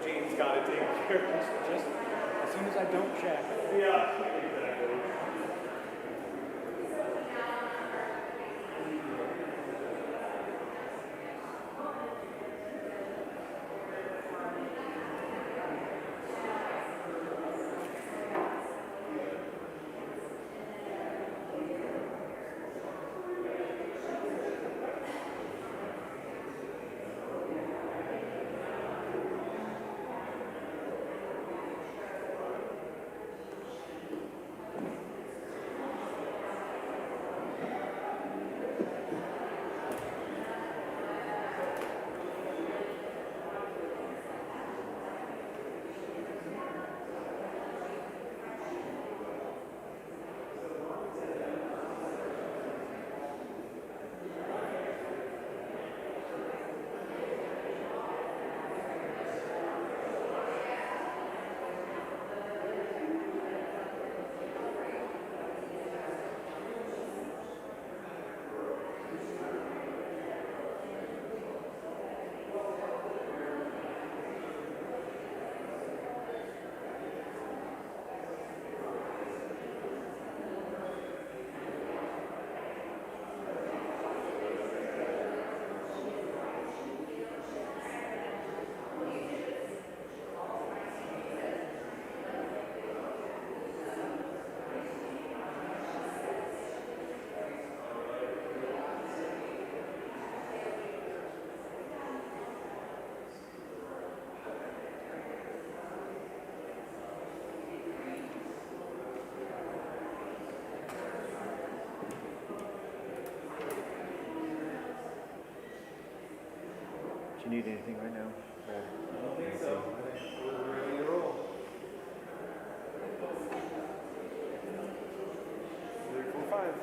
Gene's got it taken care of. Just as soon as I don't check. Yeah, exactly. Do you need anything right now? I don't think so. I think we're ready to roll. 3, 4, 5.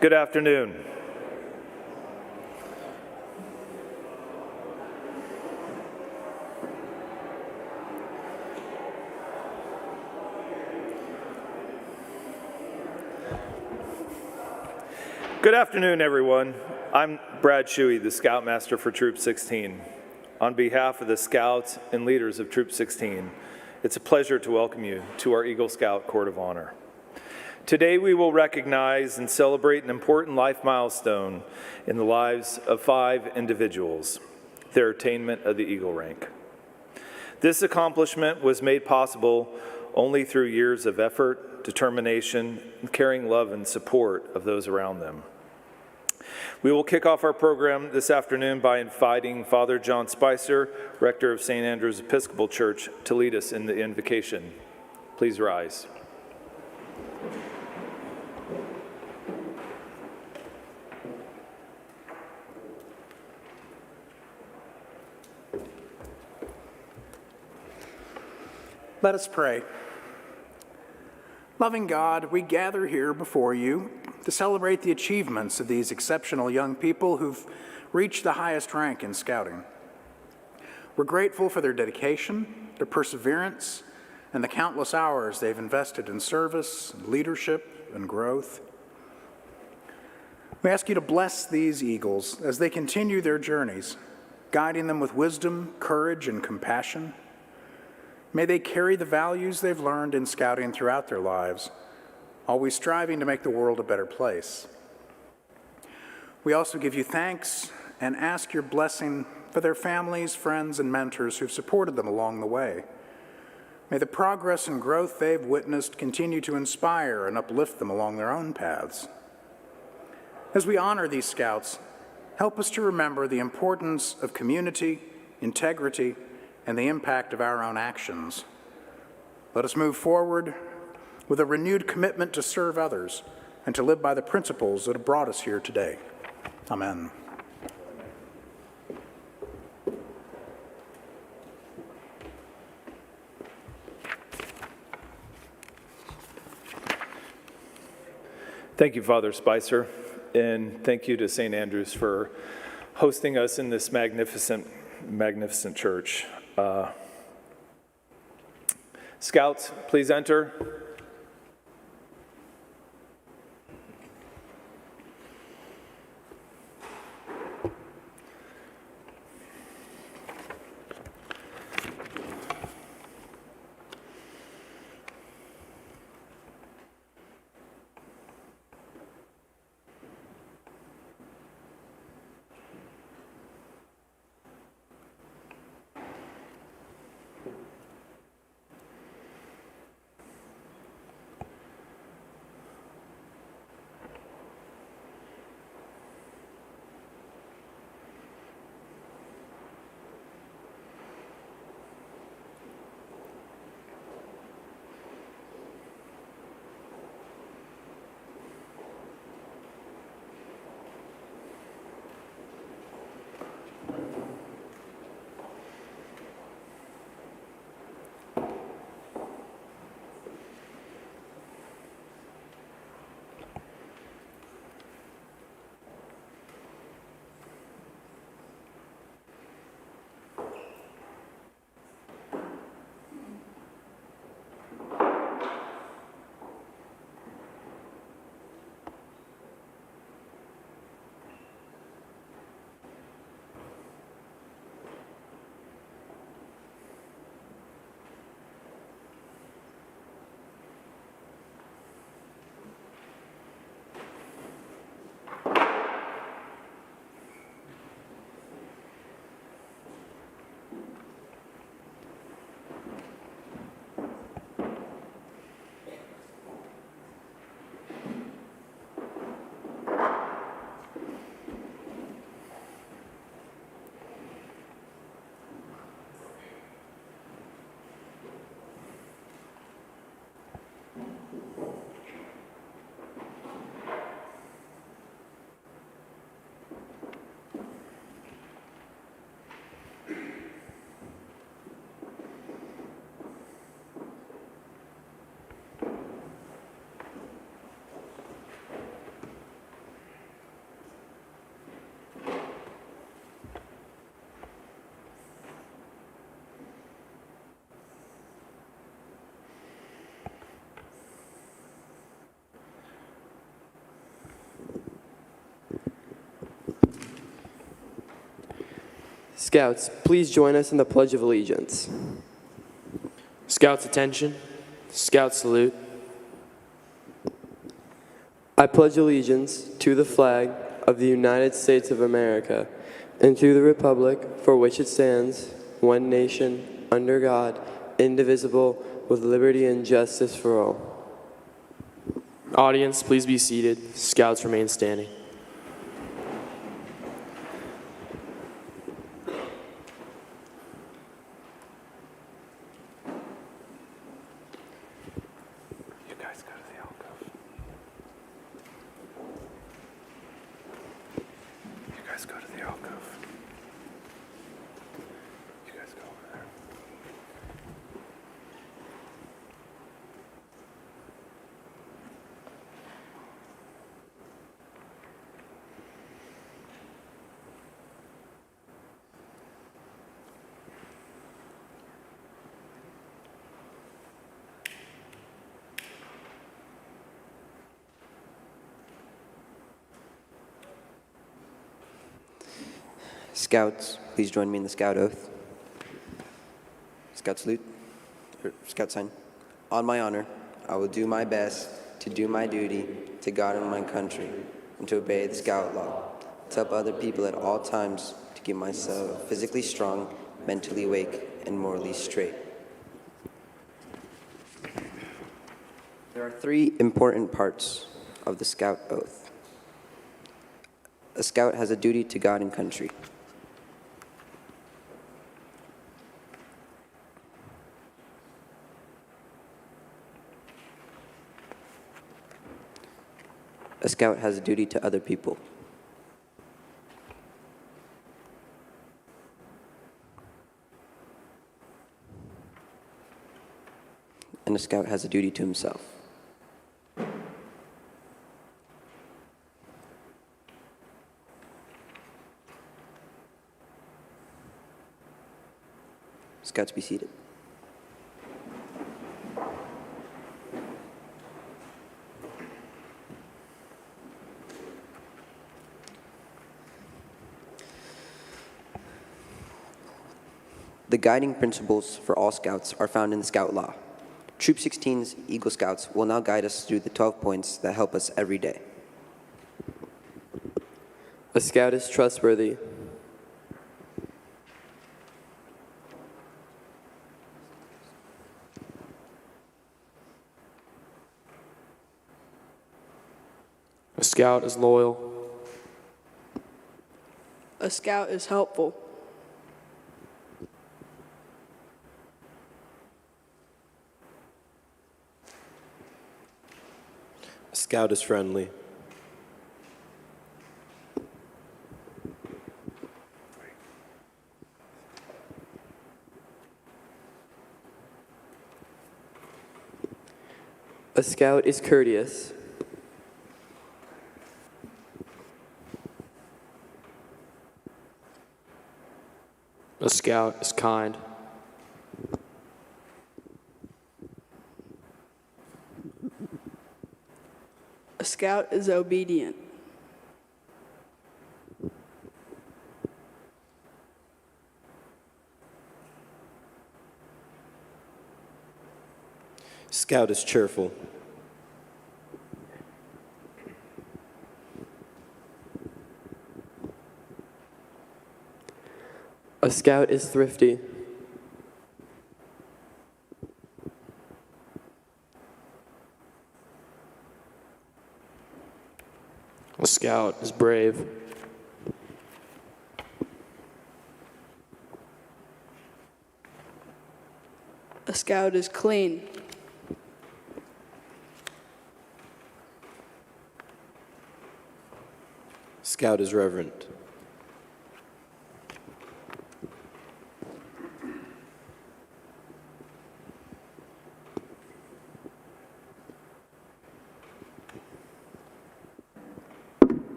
Good afternoon. Good afternoon, everyone. I'm Brad Shuey, the Scoutmaster for Troop 16. On behalf of the Scouts and leaders of Troop 16, it's a pleasure to welcome you to our Eagle Scout Court of Honor. Today we will recognize and celebrate an important life milestone in the lives of 5 individuals, their attainment of the Eagle rank. This accomplishment was made possible only through years of effort, determination, and caring love and support of those around them. We will kick off our program this afternoon by inviting Father John Spicer, Rector of St. Andrew's Episcopal Church, to lead us in the invocation. Please rise. Let us pray. Loving God, we gather here before you to celebrate the achievements of these exceptional young people who've reached the highest rank in scouting. We're grateful for their dedication, their perseverance, and the countless hours they've invested in service, leadership, and growth. We ask you to bless these Eagles as they continue their journeys, guiding them with wisdom, courage, and compassion. May they carry the values they've learned in scouting throughout their lives, always striving to make the world a better place. We also give you thanks and ask your blessing for their families, friends, and mentors who've supported them along the way. May the progress and growth they've witnessed continue to inspire and uplift them along their own paths. As we honor these scouts, help us to remember the importance of community integrity, and the impact of our own actions. Let us move forward with a renewed commitment to serve others and to live by the principles that have brought us here today. Amen. Thank you, Father Spicer, and thank you to St. Andrews for hosting us in this magnificent church. Scouts, please enter. Scouts, please join us in the Pledge of Allegiance. Scouts, attention. Scout salute. I pledge allegiance to the flag of the United States of America and to the republic for which it stands, one nation, under God, indivisible, with liberty and justice for all. Audience, please be seated. Scouts remain standing. Scouts, please join me in the Scout Oath. Scout salute, or Scout sign. On my honor, I will do my best to do my duty to God and my country, and to obey the Scout law, to help other people at all times, to keep myself physically strong, mentally awake, and morally straight. There are three important parts of the Scout Oath. A Scout has a duty to God and country. Scout has a duty to other people. And a Scout has a duty to himself. Scouts, be seated. The guiding principles for all Scouts are found in the Scout Law. Troop 16's Eagle Scouts will now guide us through the 12 points that help us every day. A Scout is trustworthy. A Scout is loyal. A Scout is helpful. A Scout is friendly. A Scout is courteous. A Scout is kind. A Scout is obedient. Scout is cheerful. A Scout is thrifty. A Scout is brave. A Scout is clean. Scout is reverent.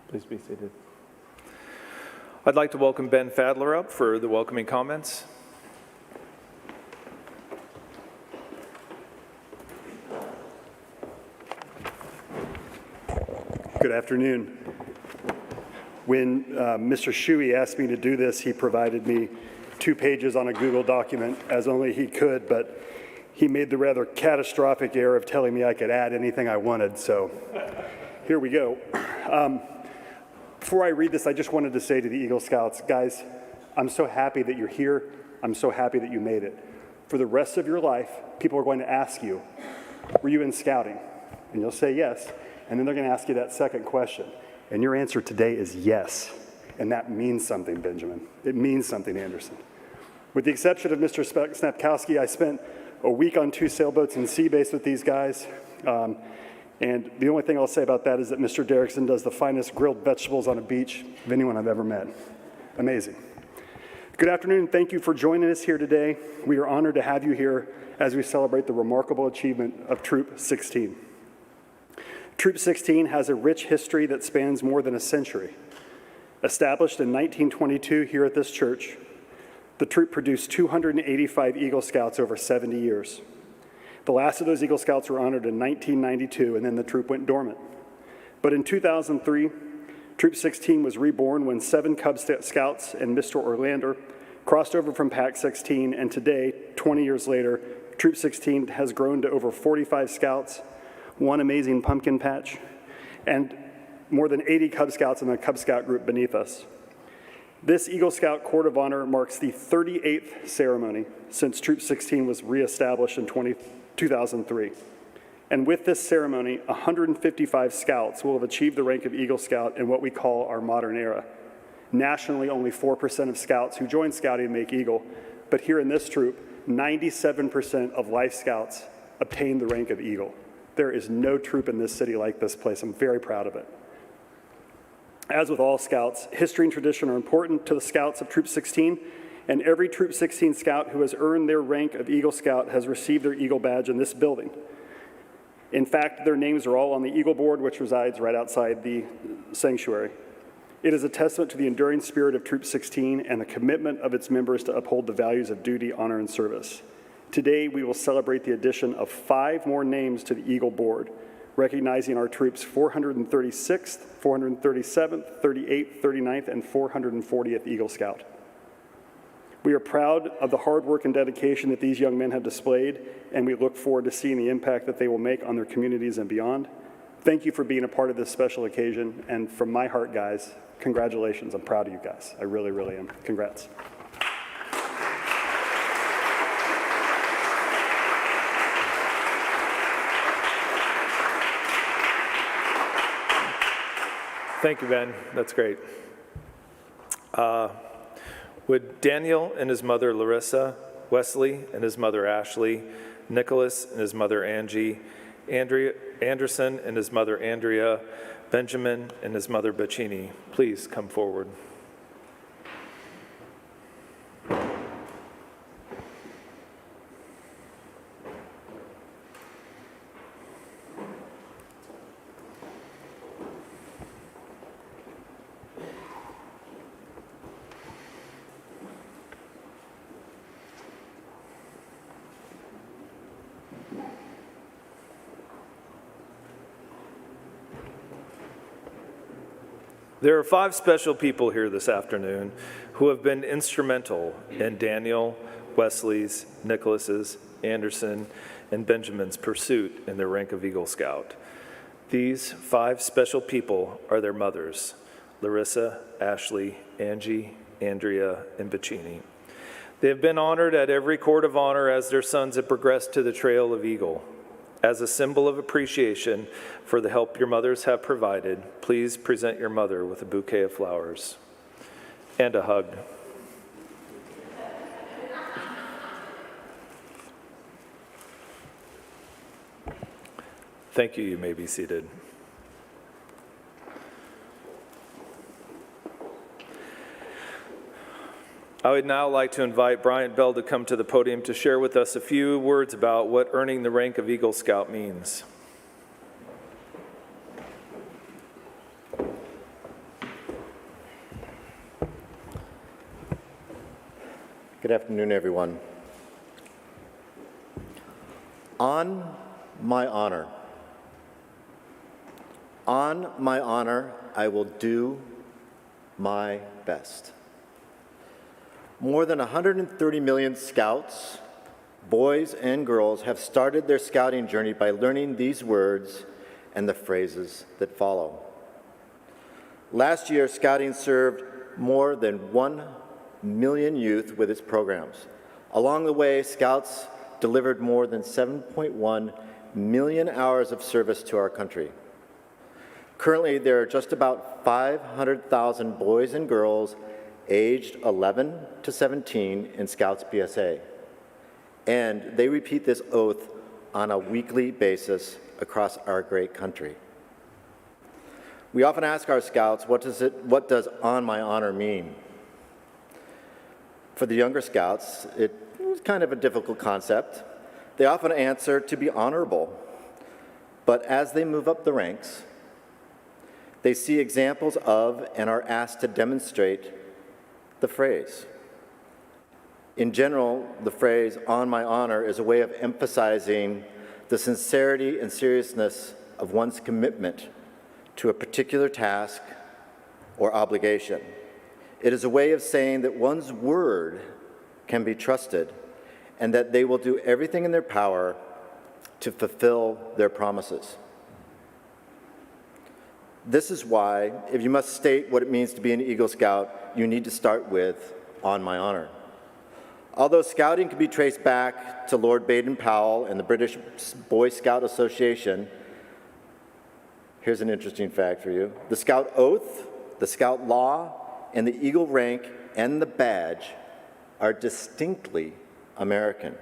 Please be seated. I'd like to welcome Ben Fadler up for the welcoming comments. Good afternoon. When Mr. Shuey asked me to do this, he provided me 2 pages on a Google document, as only he could, but he made the rather catastrophic error of telling me I could add anything I wanted, so here we go. Before I read this, I just wanted to say to the Eagle Scouts, guys, I'm so happy that you're here. I'm so happy that you made it. For the rest of your life, people are going to ask you, were you in scouting? And you'll say yes. And then they're going to ask you that second question. And your answer today is yes. And that means something, Benjamin. It means something, Anderson. With the exception of Mr. Snapkowski, I spent a week on 2 sailboats in sea base with these guys. And the only thing I'll say about that is that Mr. Derrickson does the finest grilled vegetables on a beach of anyone I've ever met. Amazing. Good afternoon. Thank you for joining us here today. We are honored to have you here as we celebrate the remarkable achievement of Troop 16. Troop 16 has a rich history that spans more than a century. Established in 1922 here at this church, the troop produced 285 Eagle Scouts over 70 years. The last of those Eagle Scouts were honored in 1992, and then the troop went dormant. But in 2003, Troop 16 was reborn when 7 Cub Scouts and Mr. Orlander crossed over from Pac 16, and today, 20 years later, Troop 16 has grown to over 45 Scouts, 1 amazing pumpkin patch, and more than 80 Cub Scouts in the Cub Scout group beneath us. This Eagle Scout Court of Honor marks the 38th ceremony since Troop 16 was reestablished in 2003. And with this ceremony, 155 Scouts will have achieved the rank of Eagle Scout in what we call our modern era. Nationally, only 4% of Scouts who join Scouting make Eagle, but here in this troop, 97% of Life Scouts obtain the rank of Eagle. There is no troop in this city like this place. I'm very proud of it. As with all Scouts, history and tradition are important to the Scouts of Troop 16, and every Troop 16 Scout who has earned their rank of Eagle Scout has received their Eagle badge in this building. In fact, their names are all on the Eagle board, which resides right outside the sanctuary. It is a testament to the enduring spirit of Troop 16 and the commitment of its members to uphold the values of duty, honor, and service. Today, we will celebrate the addition of 5 more names to the Eagle board, recognizing our troops' 436th, 437th, 38th, 39th, and 440th Eagle Scout. We are proud of the hard work and dedication that these young men have displayed, and we look forward to seeing the impact that they will make on their communities and beyond. Thank you for being a part of this special occasion, and from my heart, guys, congratulations. I'm proud of you guys. I really, really am. Congrats. Thank you, Ben. That's great. Would Daniel and his mother Larissa, Wesley and his mother Ashley, Nicholas and his mother Angie, Anderson and his mother Andrea, Benjamin and his mother Bacchini please come forward? There are 5 special people here this afternoon who have been instrumental in Daniel, Wesley's, Nicholas's, Anderson, and Benjamin's pursuit in their rank of Eagle Scout. These 5 special people are their mothers, Larissa, Ashley, Angie, Andrea, and Bacchini. They have been honored at every court of honor as their sons have progressed to the Trail of Eagle. As a symbol of appreciation for the help your mothers have provided, please present your mother with a bouquet of flowers and a hug. Thank you. You may be seated. I would now like to invite Bryant Bell to come to the podium to share with us a few words about what earning the rank of Eagle Scout means. Good afternoon, everyone. On my honor, I will do my best. More than 130 million Scouts, boys and girls, have started their scouting journey by learning these words and the phrases that follow. Last year, Scouting served more than 1 million youth with its programs. Along the way, Scouts delivered more than 7.1 million hours of service to our country. Currently, there are just about 500,000 boys and girls aged 11 to 17 in Scouts BSA, and they repeat this oath on a weekly basis across our great country. We often ask our Scouts, what does on my honor mean? For the younger Scouts, it's kind of a difficult concept. They often answer to be honorable, but as they move up the ranks, they see examples of and are asked to demonstrate the phrase. In general, the phrase, on my honor, is a way of emphasizing the sincerity and seriousness of one's commitment to a particular task or obligation. It is a way of saying that one's word can be trusted and that they will do everything in their power to fulfill their promises. This is why, if you must state what it means to be an Eagle Scout, you need to start with, on my honor. Although Scouting can be traced back to Lord Baden-Powell and the British Boy Scout Association, here's an interesting fact for you. The Scout Oath, the Scout Law, and the Eagle rank and the badge are distinctly American.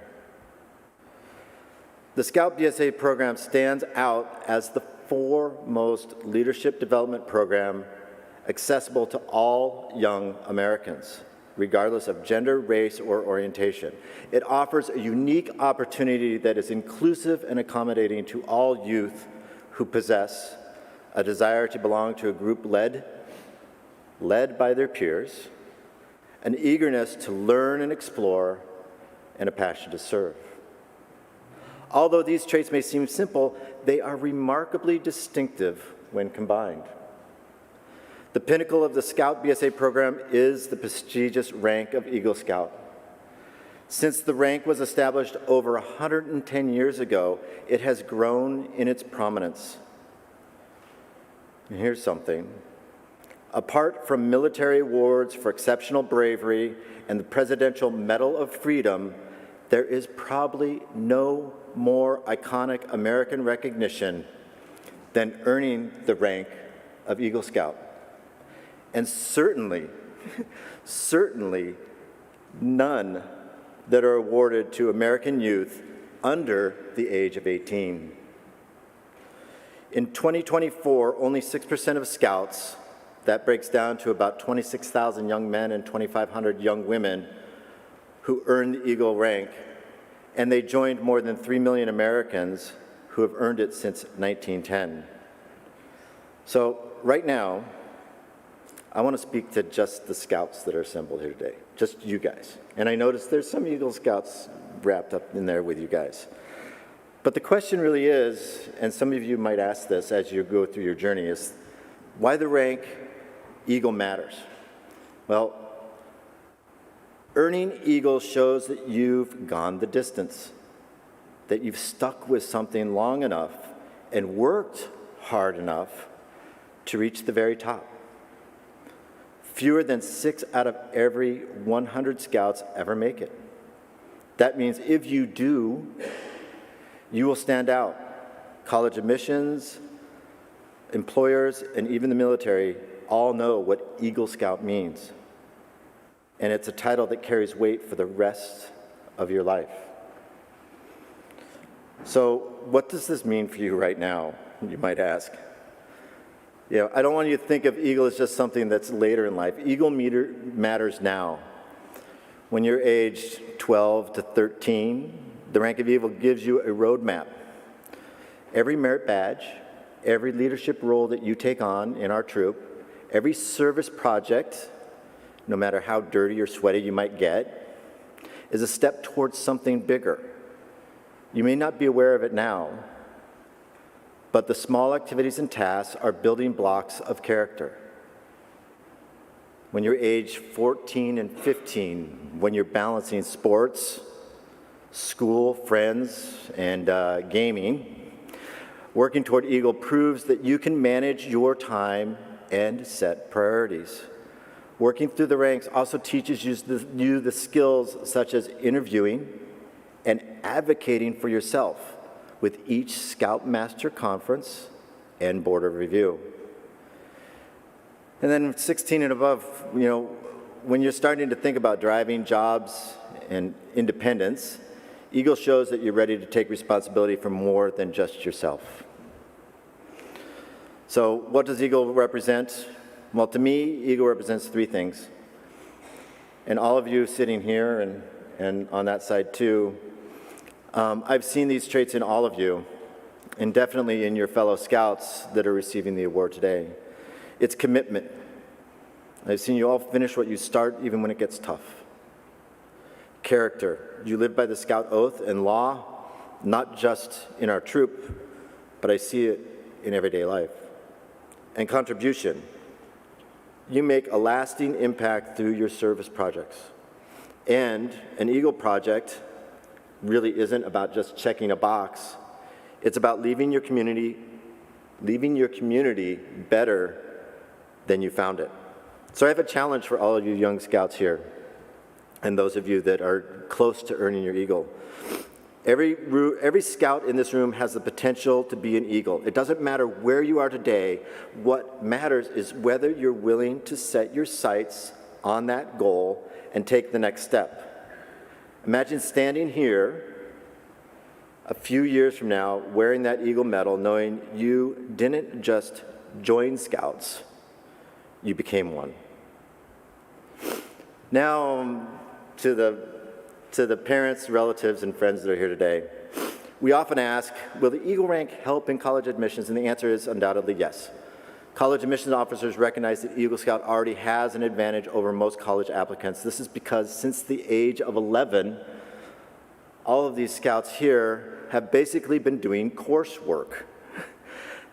The Scout BSA program stands out as the foremost leadership development program accessible to all young Americans, regardless of gender, race, or orientation. It offers a unique opportunity that is inclusive and accommodating to all youth who possess a desire to belong to a group led by their peers, an eagerness to learn and explore, and a passion to serve. Although these traits may seem simple, they are remarkably distinctive when combined. The pinnacle of the Scout BSA program is the prestigious rank of Eagle Scout. Since the rank was established over 110 years ago, it has grown in its prominence. And here's something. Apart from military awards for exceptional bravery and the Presidential Medal of Freedom, there is probably no more iconic American recognition than earning the rank of Eagle Scout. And certainly none that are awarded to American youth under the age of 18. In 2024, only 6% of Scouts, that breaks down to about 26,000 young men and 2,500 young women, who earned the Eagle rank, and they joined more than 3 million Americans who have earned it since 1910. So right now, I want to speak to just the Scouts that are assembled here today, just you guys. And I noticed there's some Eagle Scouts wrapped up in there with you guys. But the question really is, and some of you might ask this as you go through your journey, is why the rank Eagle matters. Well, earning Eagle shows that you've gone the distance, that you've stuck with something long enough and worked hard enough to reach the very top. Fewer than 6 out of every 100 Scouts ever make it. That means if you do, you will stand out. College admissions, employers, and even the military all know what Eagle Scout means. And it's a title that carries weight for the rest of your life. So what does this mean for you right now, you might ask? I don't want you to think of Eagle as just something that's later in life. Eagle matters now. When you're aged 12 to 13, the rank of Eagle gives you a roadmap. Every merit badge, every leadership role that you take on in our troop, every service project, no matter how dirty or sweaty you might get, is a step towards something bigger. You may not be aware of it now, but the small activities and tasks are building blocks of character. When you're age 14 and 15, when you're balancing sports, school, friends, and gaming, working toward Eagle proves that you can manage your time and set priorities. Working through the ranks also teaches you the skills such as interviewing and advocating for yourself with each Scoutmaster Conference and Board of Review. And then 16 and above, when you're starting to think about driving jobs and independence, Eagle shows that you're ready to take responsibility for more than just yourself. So what does Eagle represent? Well, to me, Eagle represents 3 things. And all of you sitting here and on that side too, I've seen these traits in all of you, and definitely in your fellow Scouts that are receiving the award today. It's commitment. I've seen you all finish what you start even when it gets tough. Character. You live by the Scout oath and law, not just in our troop, but I see it in everyday life. And contribution. You make a lasting impact through your service projects. And an Eagle project really isn't about just checking a box. It's about leaving your community better than you found it. So I have a challenge for all of you young Scouts here, and those of you that are close to earning your Eagle. Every Scout in this room has the potential to be an Eagle. It doesn't matter where you are today. What matters is whether you're willing to set your sights on that goal and take the next step. Imagine standing here a few years from now wearing that Eagle medal, knowing you didn't just join Scouts, you became one. Now, to the parents, relatives, and friends that are here today, we often ask, will the Eagle rank help in college admissions? And the answer is undoubtedly yes. College admissions officers recognize that Eagle Scout already has an advantage over most college applicants. This is because since the age of 11, all of these Scouts here have basically been doing coursework.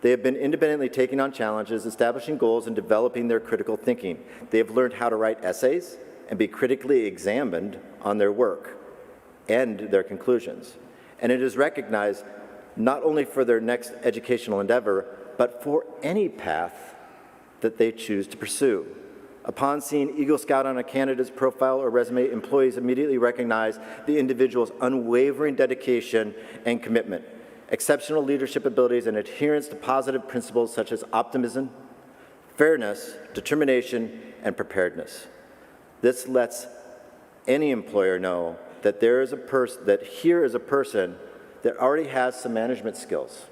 They have been independently taking on challenges, establishing goals, and developing their critical thinking. They have learned how to write essays and be critically examined on their work and their conclusions. And it is recognized not only for their next educational endeavor, but for any path that they choose to pursue. Upon seeing Eagle Scout on a candidate's profile or resume, employees immediately recognize the individual's unwavering dedication and commitment, exceptional leadership abilities, and adherence to positive principles such as optimism, fairness, determination, and preparedness. This lets any employer know that here is a person that already has some management skills,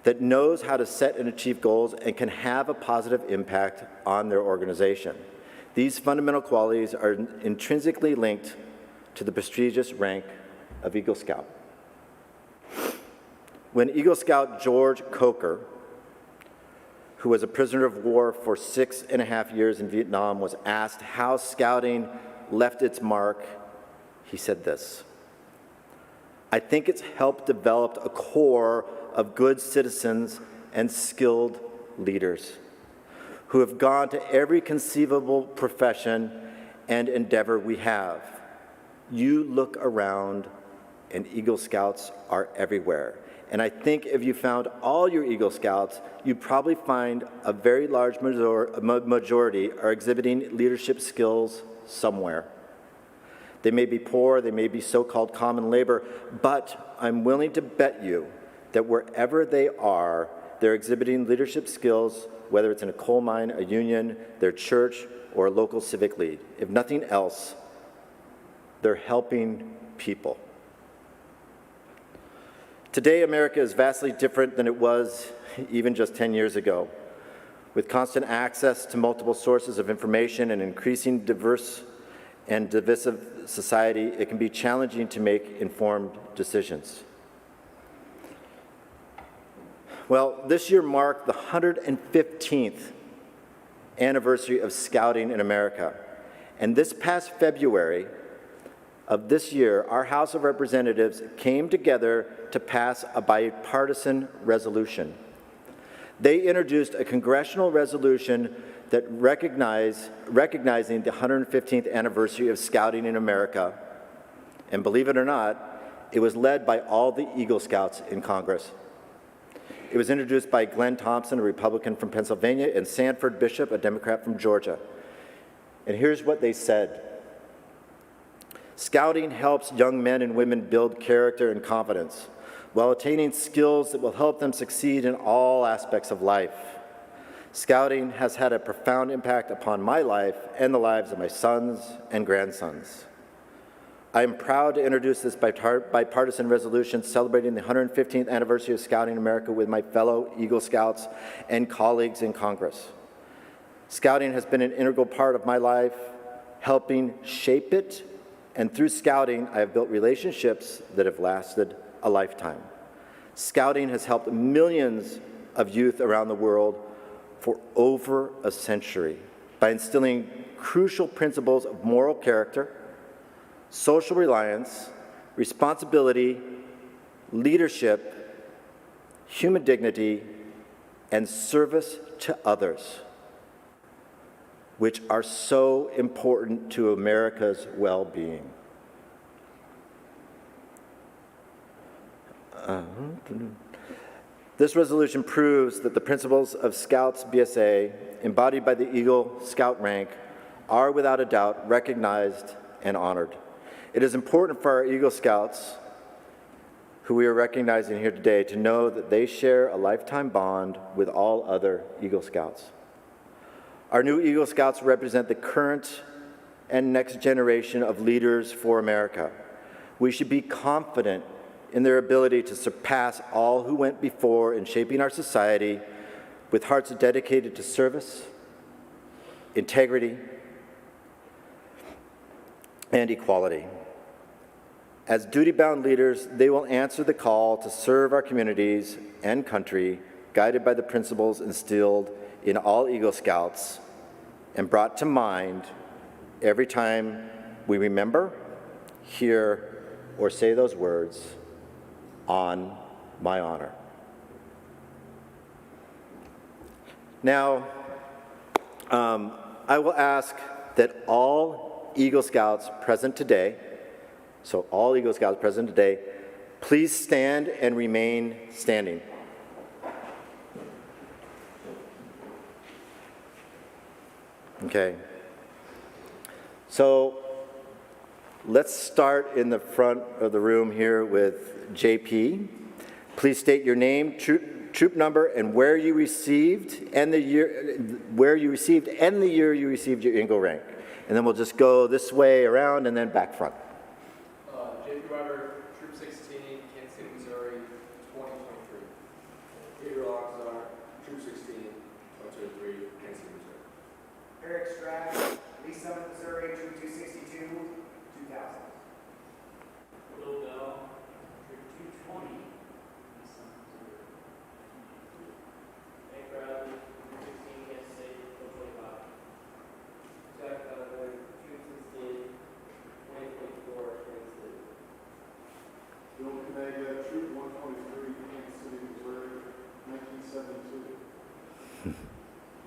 that knows how to set and achieve goals and can have a positive impact on their organization. These fundamental qualities are intrinsically linked to the prestigious rank of Eagle Scout. When Eagle Scout George Coker, who was a prisoner of war for 6.5 years in Vietnam, was asked how Scouting left its mark, he said this: "I think it's helped develop a core of good citizens and skilled leaders who have gone to every conceivable profession and endeavor we have. You look around and Eagle Scouts are everywhere. And I think if you found all your Eagle Scouts, you'd probably find a very large majority are exhibiting leadership skills somewhere. They may be poor, they may be so-called common labor, but I'm willing to bet you that wherever they are, they're exhibiting leadership skills, whether it's in a coal mine, a union, their church, or a local civic league. If nothing else, they're helping people." Today, America is vastly different than it was even just 10 years ago. With constant access to multiple sources of information and increasing diverse and divisive society, it can be challenging to make informed decisions. Well, this year marked the 115th anniversary of Scouting in America. And this past February of this year, our House of Representatives came together to pass a bipartisan resolution. They introduced a congressional resolution that recognizing the 115th anniversary of Scouting in America. And believe it or not, it was led by all the Eagle Scouts in Congress. It was introduced by Glenn Thompson, a Republican from Pennsylvania, and Sanford Bishop, a Democrat from Georgia. And here's what they said: "Scouting helps young men and women build character and confidence while attaining skills that will help them succeed in all aspects of life. Scouting has had a profound impact upon my life and the lives of my sons and grandsons. I am proud to introduce this bipartisan resolution celebrating the 115th anniversary of Scouting in America with my fellow Eagle Scouts and colleagues in Congress. Scouting has been an integral part of my life, helping shape it, and through Scouting, I have built relationships that have lasted a lifetime. Scouting has helped millions of youth around the world for over a century by instilling crucial principles of moral character, social reliance, responsibility, leadership, human dignity, and service to others, which are so important to America's well-being." This resolution proves that the principles of Scouts BSA, embodied by the Eagle Scout rank, are without a doubt recognized and honored. It is important for our Eagle Scouts, who we are recognizing here today, to know that they share a lifetime bond with all other Eagle Scouts. Our new Eagle Scouts represent the current and next generation of leaders for America. We should be confident in their ability to surpass all who went before in shaping our society with hearts dedicated to service, integrity, and equality. As duty-bound leaders, they will answer the call to serve our communities and country, guided by the principles instilled in all Eagle Scouts and brought to mind every time we remember, hear, or say those words, "On my honor." Now, I will ask that all Eagle Scouts present today, so all Eagle Scouts present today, please stand and remain standing. Okay. So let's start in the front of the room here with JP. Please state your name, troop number, and where you received and the year you received your Eagle rank. And then we'll just go this way around and then back front. JP Weber, Troop 16, Kansas City, Missouri, 2023. Gabriel Oxnard, Troop 16, 2023, Kansas City, Missouri. Eric Strack, Lee Summit, Missouri, Troop 262, 2000. Will Bell, Troop 220, Lee Summit, Missouri. Hank Bradley, Troop 16, Kansas City, 2025. Zach Conway, Troop 16, 2024, Kansas City. Bill Canega, Troop 123, Kansas City, Missouri, 1972.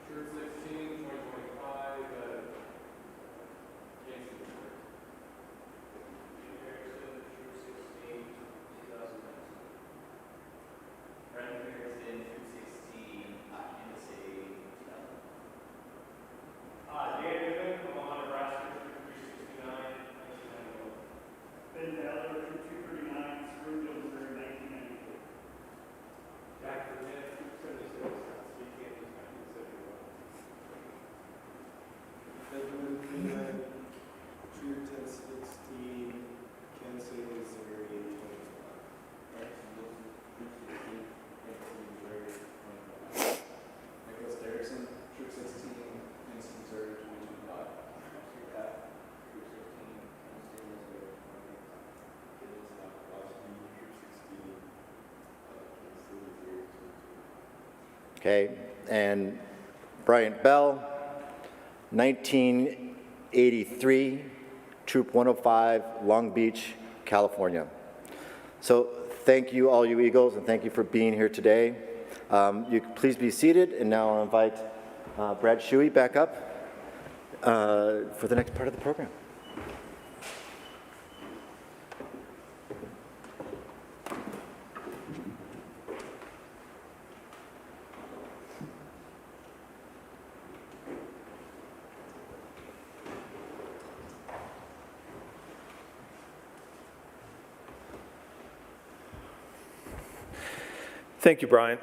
Troop 16, 2025, Kansas City, Missouri. Jim Harrison, Troop 16, 2019. Brandon Harrison, Troop 16, Kansas City, 2000. Dan Newman, Omaha, Nebraska, Troop 369, 1991. Ben Taylor, Troop 239, Springfield, Missouri, 1994. Jack Burnett, Troop 76, Kansas City, 1971. Benjamin Freeman, Troop 1016, Kansas City, Missouri, 2025. Bryson Wilson, Troop 16, Kansas City, Missouri, 2025. Nicholas Derrickson, Troop 16, Kansas City, Missouri, 2025. Troop Pat, Troop 16, Kansas City, Missouri, 2025. Caleb Scott Kowalski, Troop 16, Kansas City, Missouri, 2025. Okay, and Bryant Bell, 1983, Troop 105, Long Beach, California. So thank you, all you Eagles, and thank you for being here today. You can please be seated, and now I'll invite Brad Shuey back up for the next part of the program. Thank you, Brian.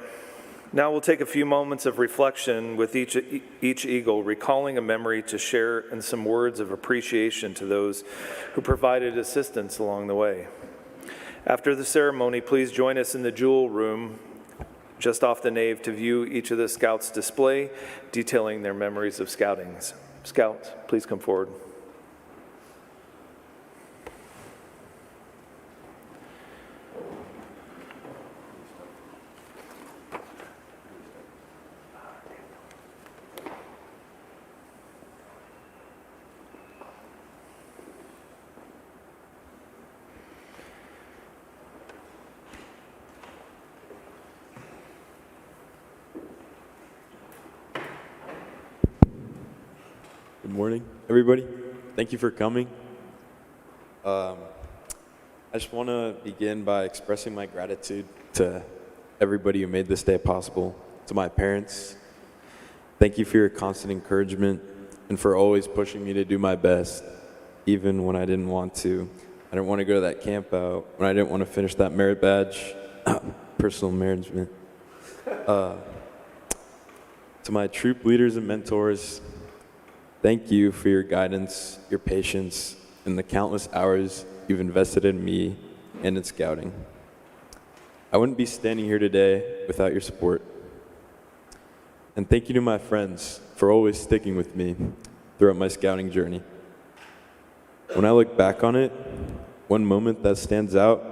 Now we'll take a few moments of reflection with each Eagle, recalling a memory to share and some words of appreciation to those who provided assistance along the way. After the ceremony, please join us in the Jewel Room just off the nave to view each of the Scouts' display detailing their memories of scouting. Scouts, please come forward. Good morning, everybody. Thank you for coming. I just want to begin by expressing my gratitude to everybody who made this day possible. To my parents, thank you for your constant encouragement and for always pushing me to do my best, even when I didn't want to. I didn't want to go to that camp out, when I didn't want to finish that merit badge, personal management. To my troop leaders and mentors, thank you for your guidance, your patience, and the countless hours you've invested in me and in scouting. I wouldn't be standing here today without your support. And thank you to my friends for always sticking with me throughout my scouting journey. When I look back on it, one moment that stands out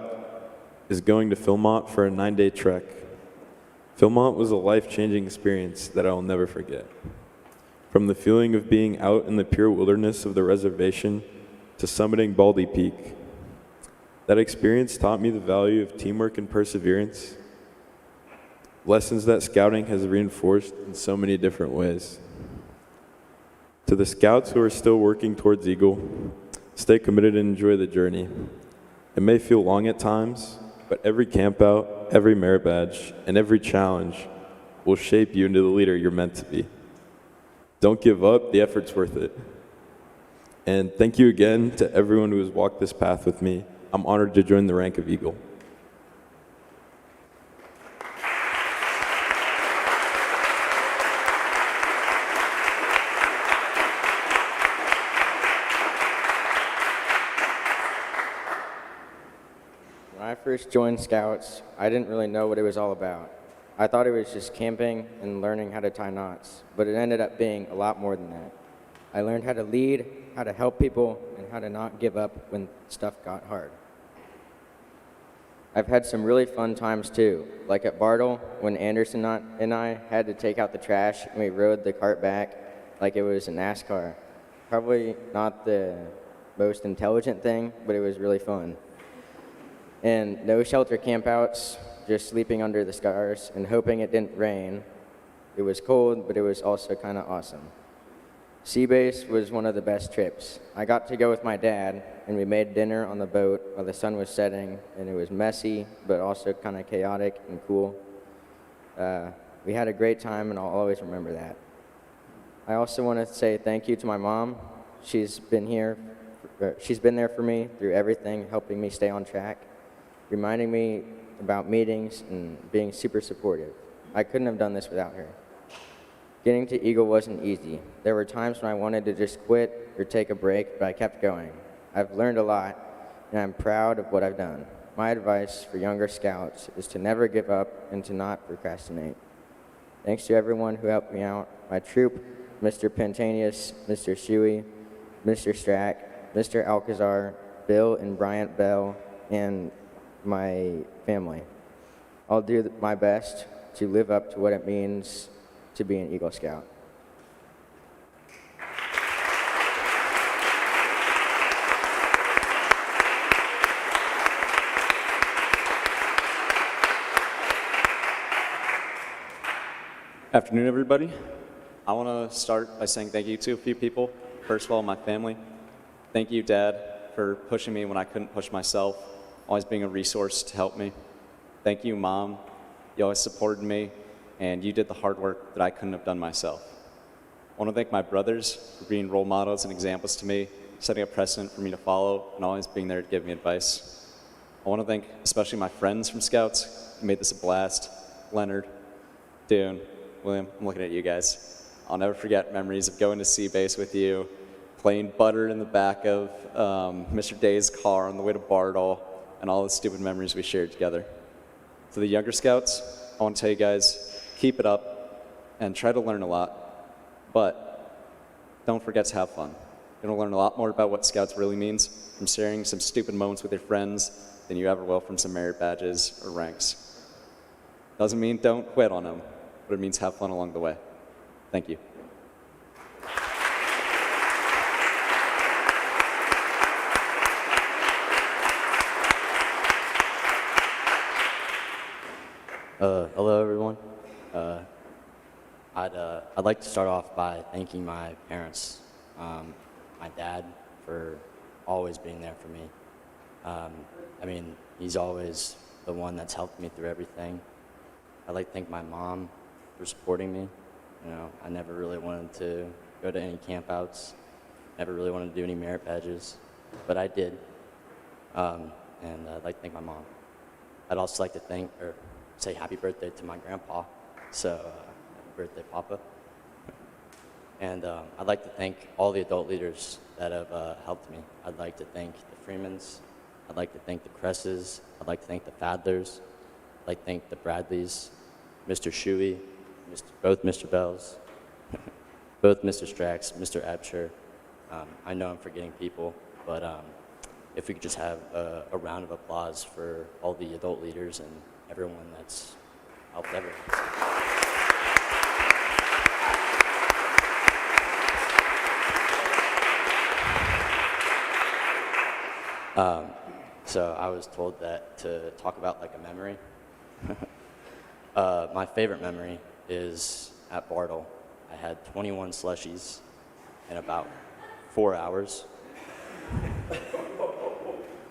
is going to Philmont for a 9-day trek. Philmont was a life-changing experience that I will never forget. From the feeling of being out in the pure wilderness of the reservation to summiting Baldy Peak, that experience taught me the value of teamwork and perseverance, lessons that scouting has reinforced in so many different ways. To the scouts who are still working towards Eagle, stay committed and enjoy the journey. It may feel long at times, but every campout, every merit badge, and every challenge will shape you into the leader you're meant to be. Don't give up, the effort's worth it. And thank you again to everyone who has walked this path with me. I'm honored to join the rank of Eagle. When I first joined Scouts, I didn't really know what it was all about. I thought it was just camping and learning how to tie knots, but it ended up being a lot more than that. I learned how to lead, how to help people, and how to not give up when stuff got hard. I've had some really fun times too, like at Bartle when Anderson and I had to take out the trash and we rode the cart back like it was a NASCAR. Probably not the most intelligent thing, but it was really fun. And no shelter campouts, just sleeping under the stars and hoping it didn't rain. It was cold, but it was also kind of awesome. Sea Base was one of the best trips. I got to go with my dad, and we made dinner on the boat while the sun was setting, and it was messy, but also kind of chaotic and cool. We had a great time, and I'll always remember that. I also want to say thank you to my mom. She's been there for me through everything, helping me stay on track, reminding me about meetings and being super supportive. I couldn't have done this without her. Getting to Eagle wasn't easy. There were times when I wanted to just quit or take a break, but I kept going. I've learned a lot, and I'm proud of what I've done. My advice for younger scouts is to never give up and to not procrastinate. Thanks to everyone who helped me out, my troop, Mr. Pantanius, Mr. Shuey, Mr. Strack, Mr. Alcazar, Bill and Bryant Bell, and my family. I'll do my best to live up to what it means to be an Eagle Scout. Afternoon, everybody. I want to start by saying thank you to a few people. First of all, my family. Thank you, Dad, for pushing me when I couldn't push myself, always being a resource to help me. Thank you, Mom. You always supported me, and you did the hard work that I couldn't have done myself. I want to thank my brothers for being role models and examples to me, setting a precedent for me to follow, and always being there to give me advice. I want to thank especially my friends from Scouts who made this a blast. Leonard, Dune, William, I'm looking at you guys. I'll never forget memories of going to Sea Base with you, playing butter in the back of Mr. Day's car on the way to Bartle, and all the stupid memories we shared together. To the younger Scouts, I want to tell you guys, keep it up and try to learn a lot, but don't forget to have fun. You're gonna learn a lot more about what Scouts really means from sharing some stupid moments with your friends than you ever will from some merit badges or ranks. Doesn't mean don't quit on them, but it means have fun along the way. Thank you. Hello, everyone. I'd like to start off by thanking my parents, my dad, for always being there for me. I mean, he's always the one that's helped me through everything. I'd like to thank my mom for supporting me. You know, I never really wanted to go to any campouts, never really wanted to do any merit badges, but I did. And I'd like to thank my mom. I'd also like to say happy birthday to my grandpa. So, happy birthday, Papa. And I'd like to thank all the adult leaders that have helped me. I'd like to thank the Freemans. I'd like to thank the Cresses. I'd like to thank the Fadlers. I'd like to thank the Bradleys, Mr. Shuey, both Mr. Bells, both Mr. Strax, Mr. Absher. I know I'm forgetting people, but if we could just have a round of applause for all the adult leaders and everyone that's helped everyone. So I was told that to talk about like a memory. My favorite memory is at Bartle. I had 21 slushies in about 4 hours.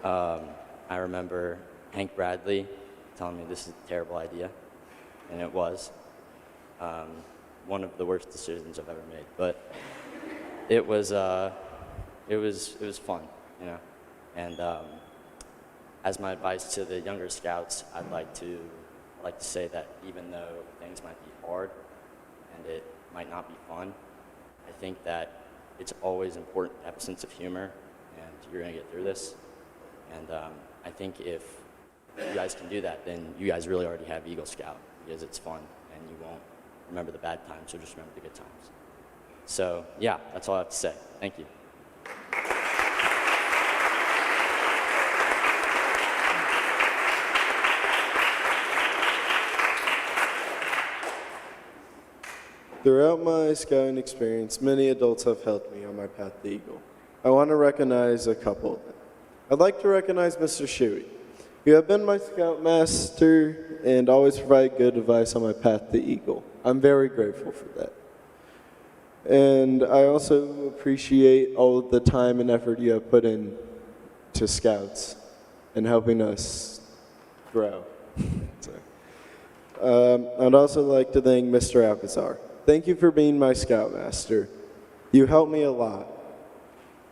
I remember Hank Bradley telling me this is a terrible idea, and it was. One of the worst decisions I've ever made, but it was fun, you know. And as my advice to the younger scouts, I'd like to say that even though things might be hard and it might not be fun, I think that it's always important to have a sense of humor, and you're gonna get through this. And I think if you guys can do that, then you guys really already have Eagle Scout, because it's fun and you won't remember the bad times, you'll just remember the good times. So yeah, that's all I have to say. Thank you. Throughout my scouting experience, many adults have helped me on my path to Eagle. I want to recognize a couple of them. I'd like to recognize Mr. Shuey. You have been my scoutmaster and always provide good advice on my path to Eagle. I'm very grateful for that. And I also appreciate all of the time and effort you have put in to scouts and helping us grow. I'd also like to thank Mr. Alcazar. Thank you for being my scoutmaster. You helped me a lot.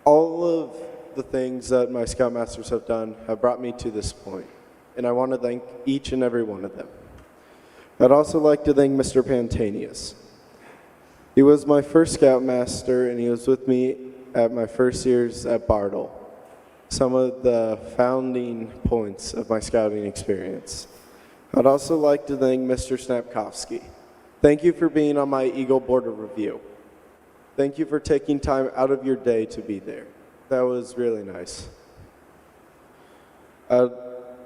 All of the things that my scoutmasters have done have brought me to this point, and I want to thank each and every one of them. I'd also like to thank Mr. Pantanius. He was my first scoutmaster, and he was with me at my first years at Bartle, some of the founding points of my scouting experience. I'd also like to thank Mr. Snapkowski. Thank you for being on my Eagle Board of Review. Thank you for taking time out of your day to be there. That was really nice. I'd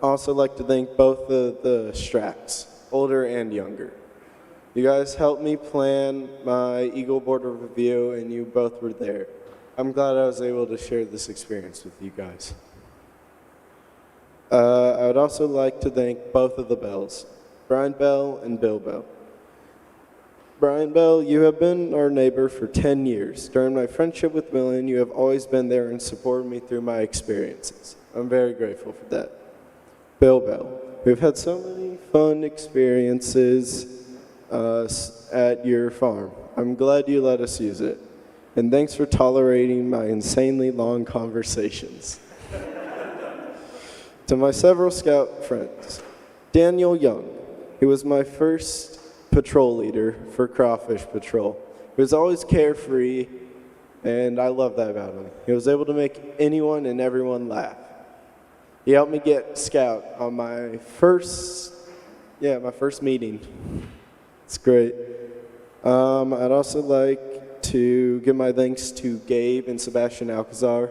also like to thank both the Stracks, older and younger. You guys helped me plan my Eagle Board of Review, and you both were there. I'm glad I was able to share this experience with you guys. I would also like to thank both of the Bells, Brian Bell and Bill Bell. Brian Bell, you have been our neighbor for 10 years. During my friendship with Millen, you have always been there and supported me through my experiences. I'm very grateful for that. Bill Bell, we've had so many fun experiences at your farm. I'm glad you let us use it. And thanks for tolerating my insanely long conversations. To my several scout friends, Daniel Young, he was my first patrol leader for Crawfish Patrol. He was always carefree, and I love that about him. He was able to make anyone and everyone laugh. He helped me get scout on my first meeting. It's great. I'd also like to give my thanks to Gabe and Sebastian Alcazar.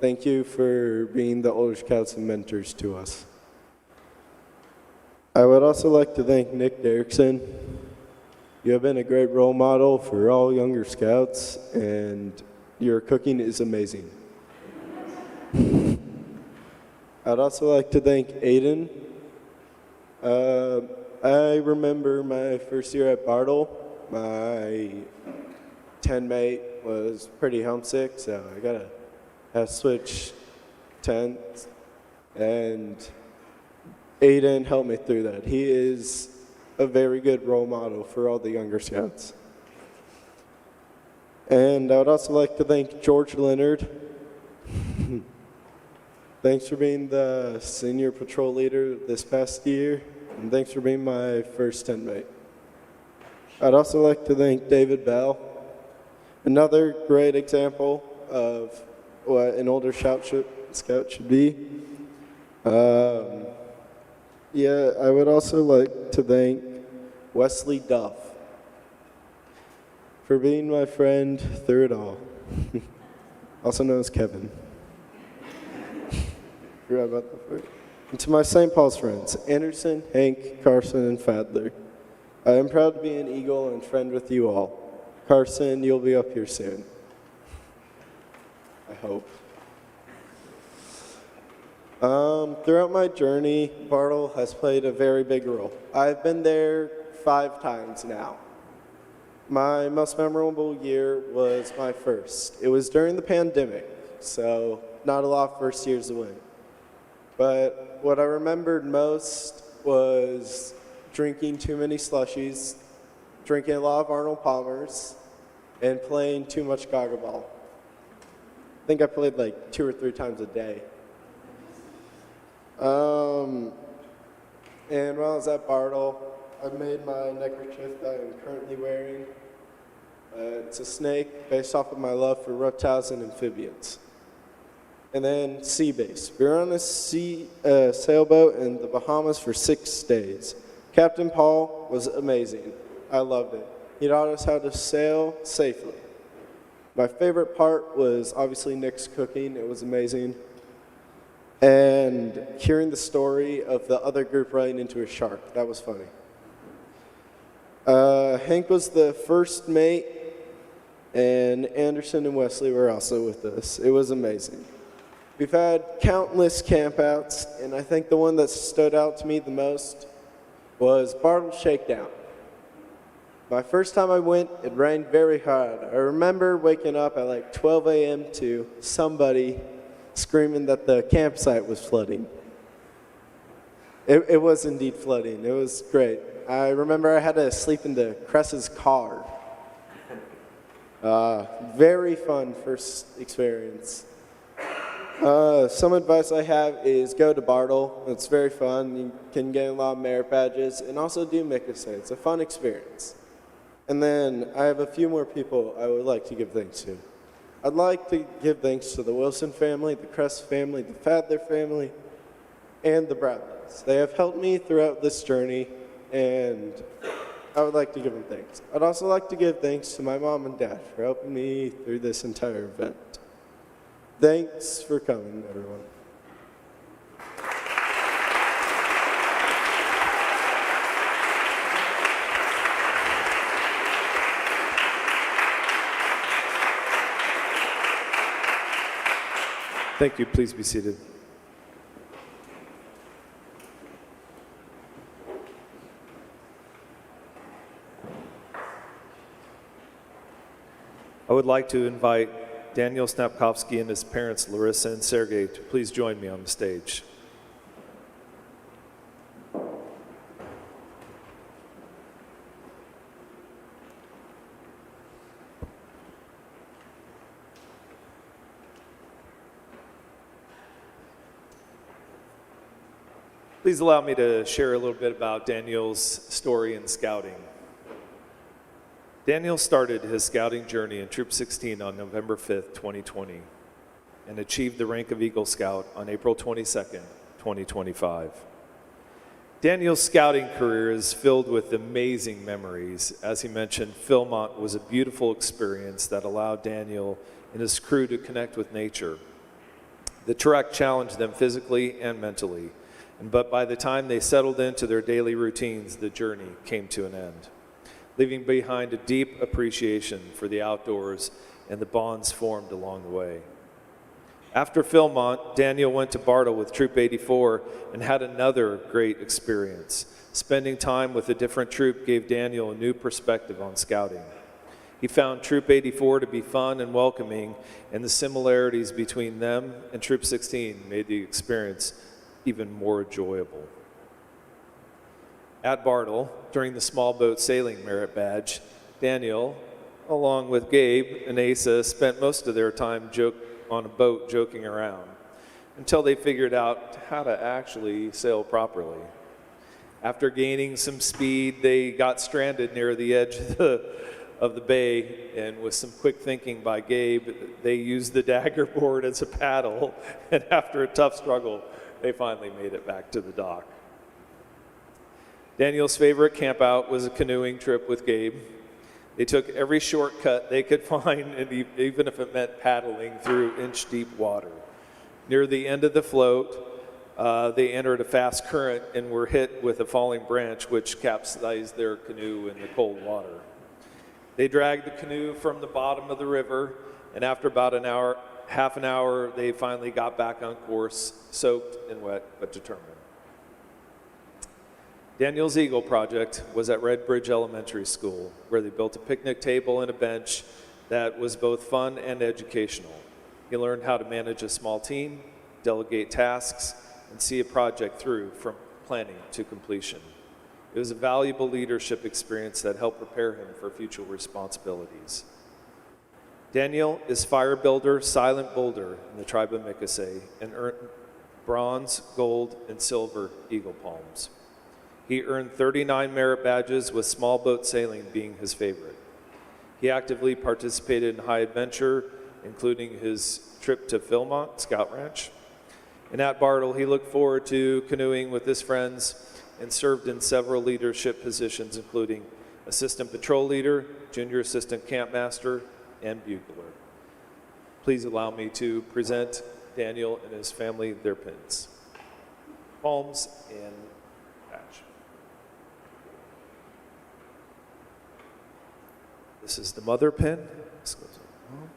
Thank you for being the older scouts and mentors to us. I would also like to thank Nick Derrickson. You have been a great role model for all younger scouts, and your cooking is amazing. I'd also like to thank Aiden. I remember my first year at Bartle. My 10-mate was pretty homesick, so I got to have switch tents, and Aiden helped me through that. He is a very good role model for all the younger scouts. And I would also like to thank George Leonard. Thanks for being the senior patrol leader this past year, and thanks for being my first 10-mate. I'd also like to thank David Bell, another great example of what an older scout should be. Yeah, I would also like to thank Wesley Duff for being my friend through it all. Also known as Kevin. Forgot about that part. And to my St. Paul's friends, Anderson, Hank, Carson, and Fadler. I am proud to be an Eagle and friend with you all. Carson, you'll be up here soon. I hope. Throughout my journey, Bartle has played a very big role. I've been there 5 times now. My most memorable year was my first. It was during the pandemic, so not a lot of first years to win. But what I remembered most was drinking too many slushies, drinking a lot of Arnold Palmers, and playing too much Gaga Ball. I think I played like 2 or 3 times a day. And while I was at Bartle, I made my neckerchief that I'm currently wearing. It's a snake based off of my love for reptiles and amphibians. And then sea base. We were on a sailboat in the Bahamas for 6 days. Captain Paul was amazing. I loved it. He taught us how to sail safely. My favorite part was obviously Nick's cooking. It was amazing. And hearing the story of the other group running into a shark. That was funny. Hank was the first mate, and Anderson and Wesley were also with us. It was amazing. We've had countless campouts, and I think the one that stood out to me the most was Bartle Shakedown. My first time I went, it rained very hard. I remember waking up at like 12 a.m. to somebody screaming that the campsite was flooding. It was indeed flooding. It was great. I remember I had to sleep in the Cress's car. Very fun first experience. Some advice I have is go to Bartle. It's very fun. You can get a lot of merit badges, and also do Mikasa. It's a fun experience. And then I have a few more people I would like to give thanks to. I'd like to give thanks to the Wilson family, the Cress family, the Fadler family, and the Bradleys. They have helped me throughout this journey, and I would like to give them thanks. I'd also like to give thanks to my mom and dad for helping me through this entire event. Thanks for coming, everyone. Thank you. Please be seated. I would like to invite Daniel Snapkovsky and his parents, Larissa and Sergey, to please join me on the stage. Please allow me to share a little bit about Daniel's story in scouting. Daniel started his scouting journey in Troop 16 on November 5th, 2020, and achieved the rank of Eagle Scout on April 22nd, 2025. Daniel's scouting career is filled with amazing memories. As he mentioned, Philmont was a beautiful experience that allowed Daniel and his crew to connect with nature. The trek challenged them physically and mentally, but by the time they settled into their daily routines, the journey came to an end, leaving behind a deep appreciation for the outdoors and the bonds formed along the way. After Philmont, Daniel went to Bartle with Troop 84 and had another great experience. Spending time with a different troop gave Daniel a new perspective on scouting. He found Troop 84 to be fun and welcoming, and the similarities between them and Troop 16 made the experience even more enjoyable. At Bartle, during the small boat sailing merit badge, Daniel, along with Gabe and Asa, spent most of their time on a boat joking around until they figured out how to actually sail properly. After gaining some speed, they got stranded near the edge of the bay, and with some quick thinking by Gabe, they used the dagger board as a paddle, and after a tough struggle, they finally made it back to the dock. Daniel's favorite campout was a canoeing trip with Gabe. They took every shortcut they could find, and even if it meant paddling through inch-deep water. Near the end of the float, they entered a fast current and were hit with a falling branch, which capsized their canoe in the cold water. They dragged the canoe from the bottom of the river, and after about half an hour, they finally got back on course, soaked and wet, but determined. Daniel's Eagle project was at Red Bridge Elementary School, where they built a picnic table and a bench that was both fun and educational. He learned how to manage a small team, delegate tasks, and see a project through from planning to completion. It was a valuable leadership experience that helped prepare him for future responsibilities. Daniel is fire builder Silent Boulder in the tribe of Mickasay and earned bronze, gold, and silver Eagle Palms. He earned 39 merit badges, with small boat sailing being his favorite. He actively participated in high adventure, including his trip to Philmont Scout Ranch. And at Bartle, he looked forward to canoeing with his friends and served in several leadership positions, including assistant patrol leader, junior assistant camp master, and bugler. Please allow me to present Daniel and his family their pins, palms, and badge. This is the mother pin. This goes on.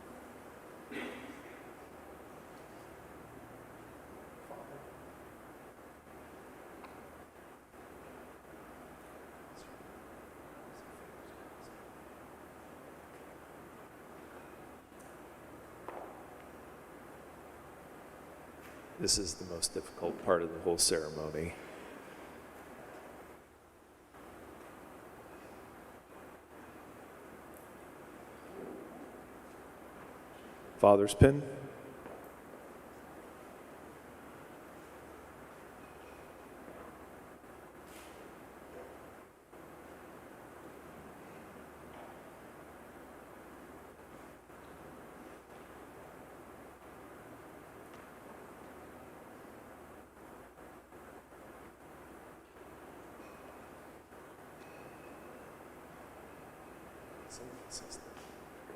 This is the most difficult part of the whole ceremony. Father's pin.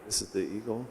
This is the eagle.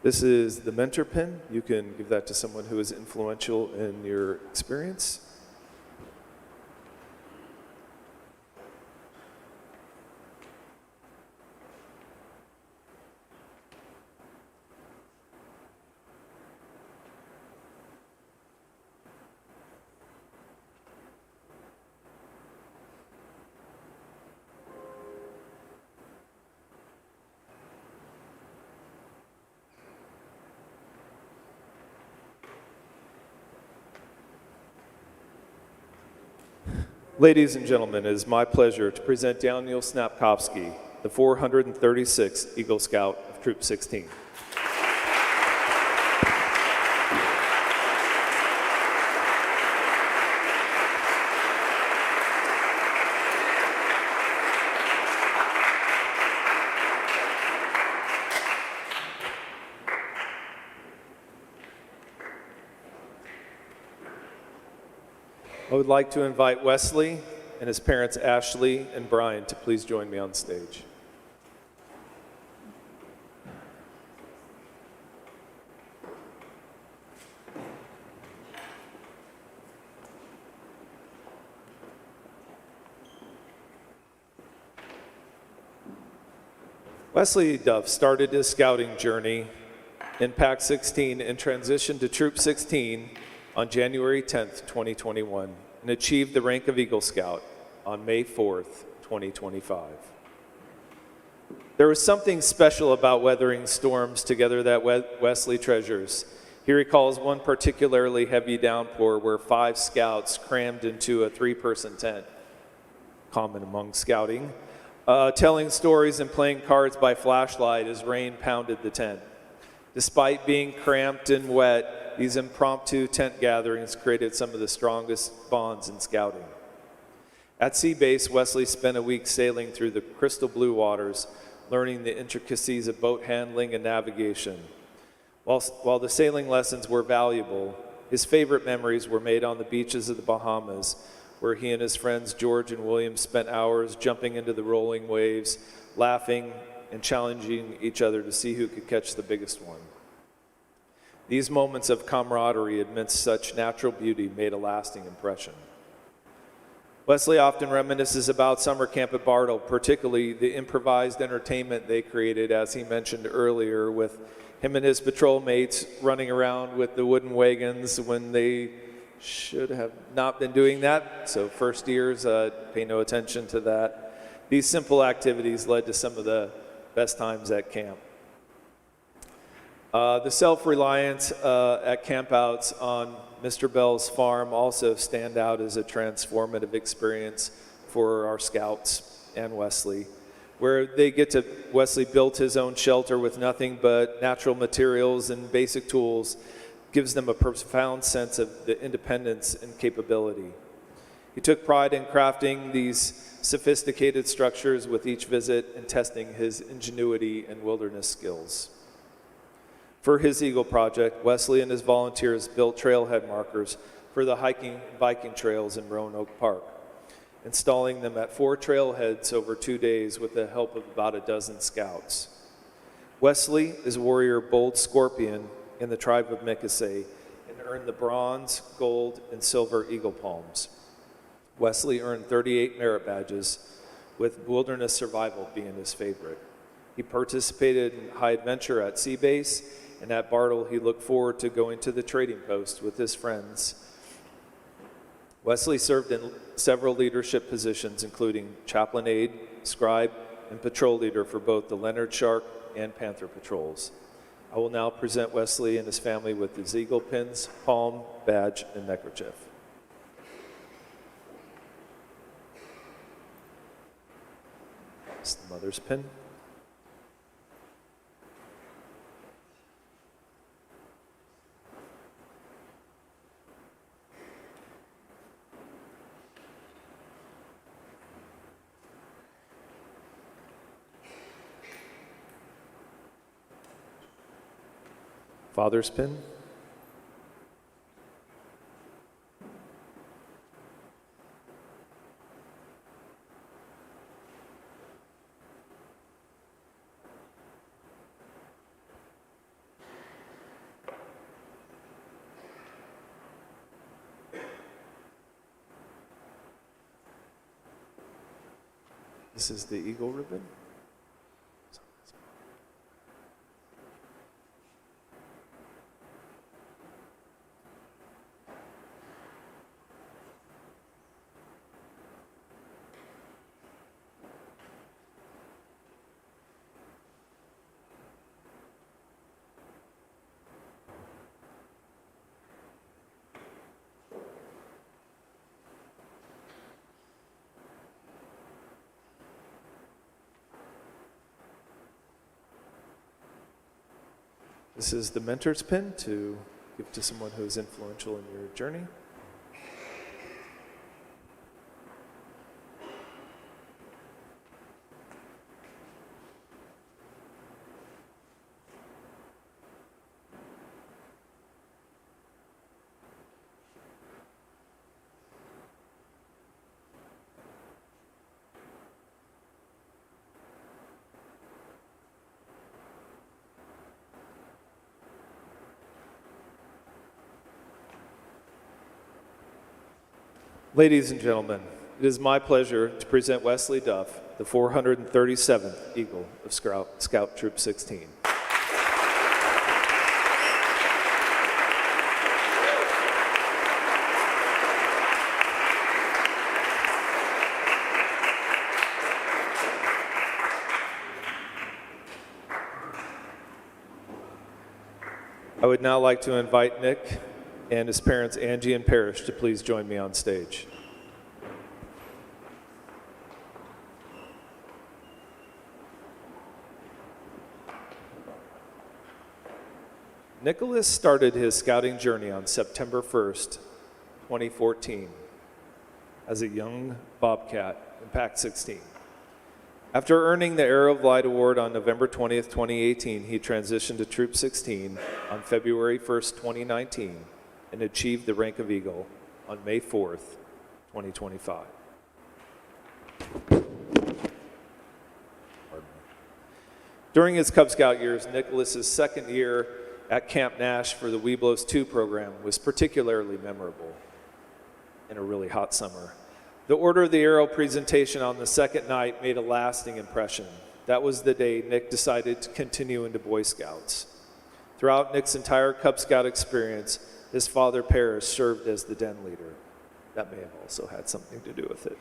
This is the mentor pin. You can give that to someone who is influential in your experience. Ladies and gentlemen, it is my pleasure to present Daniel Snapkowski, the 436th Eagle Scout of Troop 16. I would like to invite Wesley and his parents Ashley and Brian to please join me on stage. Wesley Duff started his scouting journey in Pack 16 and transitioned to Troop 16 on January 10th, 2021, and achieved the rank of Eagle Scout on May 4th, 2025. There was something special about weathering storms together that Wesley treasures. He recalls one particularly heavy downpour where 5 scouts crammed into a 3-person tent, common among scouting, telling stories and playing cards by flashlight as rain pounded the tent. Despite being cramped and wet, these impromptu tent gatherings created some of the strongest bonds in scouting. At Sea Base, Wesley spent a week sailing through the crystal blue waters, learning the intricacies of boat handling and navigation. While the sailing lessons were valuable, his favorite memories were made on the beaches of the Bahamas, where he and his friends George and William spent hours jumping into the rolling waves, laughing and challenging each other to see who could catch the biggest one. These moments of camaraderie amidst such natural beauty made a lasting impression. Wesley often reminisces about summer camp at Bartle, particularly the improvised entertainment they created, as he mentioned earlier, with him and his patrol mates running around with the wooden wagons when they should have not been doing that. So first years, pay no attention to that. These simple activities led to some of the best times at camp. The self-reliance at campouts on Mr. Bell's farm also stand out as a transformative experience for our scouts and Wesley, where Wesley built his own shelter with nothing but natural materials and basic tools, gives them a profound sense of the independence and capability. He took pride in crafting these sophisticated structures with each visit and testing his ingenuity and wilderness skills. For his Eagle Project, Wesley and his volunteers built trailhead markers for the hiking and biking trails in Roanoke Park, installing them at 4 trailheads over 2 days with the help of about a dozen scouts. Wesley is warrior Bold Scorpion in the tribe of Mickasay and earned the bronze, gold, and silver Eagle Palms. Wesley earned 38 merit badges, with wilderness survival being his favorite. He participated in high adventure at Sea Base, and at Bartle, he looked forward to going to the trading post with his friends. Wesley served in several leadership positions, including chaplain aide, scribe, and patrol leader for both the Leonard Shark and Panther patrols. I will now present Wesley and his family with his eagle pins, palm, badge, and neckerchief. This is the mother's pin. Father's pin. This is the eagle ribbon. This is the mentor's pin to give to someone who is influential in your journey. Ladies and gentlemen, it is my pleasure to present Wesley Duff, the 437th Eagle of Scout Troop 16. I would now like to invite Nick and his parents, Angie and Parrish, to please join me on stage. Nicholas started his scouting journey on September 1st, 2014, as a young Bobcat in Pack 16. After earning the Arrow of Light Award on November 20th, 2018, he transitioned to Troop 16 on February 1st, 2019, and achieved the rank of Eagle on May 4th, 2025. During his Cub Scout years, Nicholas's second year at Camp Nash for the Webelos 2 program was particularly memorable in a really hot summer. The Order of the Arrow presentation on the second night made a lasting impression. That was the day Nick decided to continue into Boy Scouts. Throughout Nick's entire Cub Scout experience, his father, Parrish, served as the den leader. That may have also had something to do with it.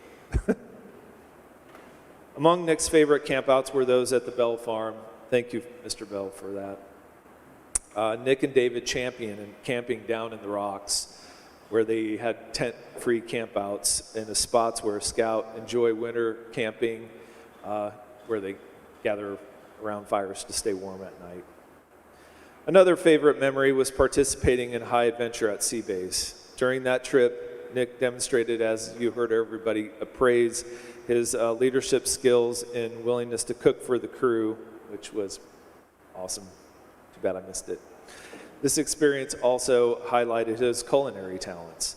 Among Nick's favorite campouts were those at the Bell Farm. Thank you, Mr. Bell, for that. Nick and David championed camping down in the rocks, where they had tent-free campouts in the spots where Scout enjoy winter camping, where they gather around fires to stay warm at night. Another favorite memory was participating in High Adventure at Sea Base. During that trip, Nick demonstrated, as you heard everybody appraise, his leadership skills and willingness to cook for the crew, which was awesome. Too bad I missed it. This experience also highlighted his culinary talents.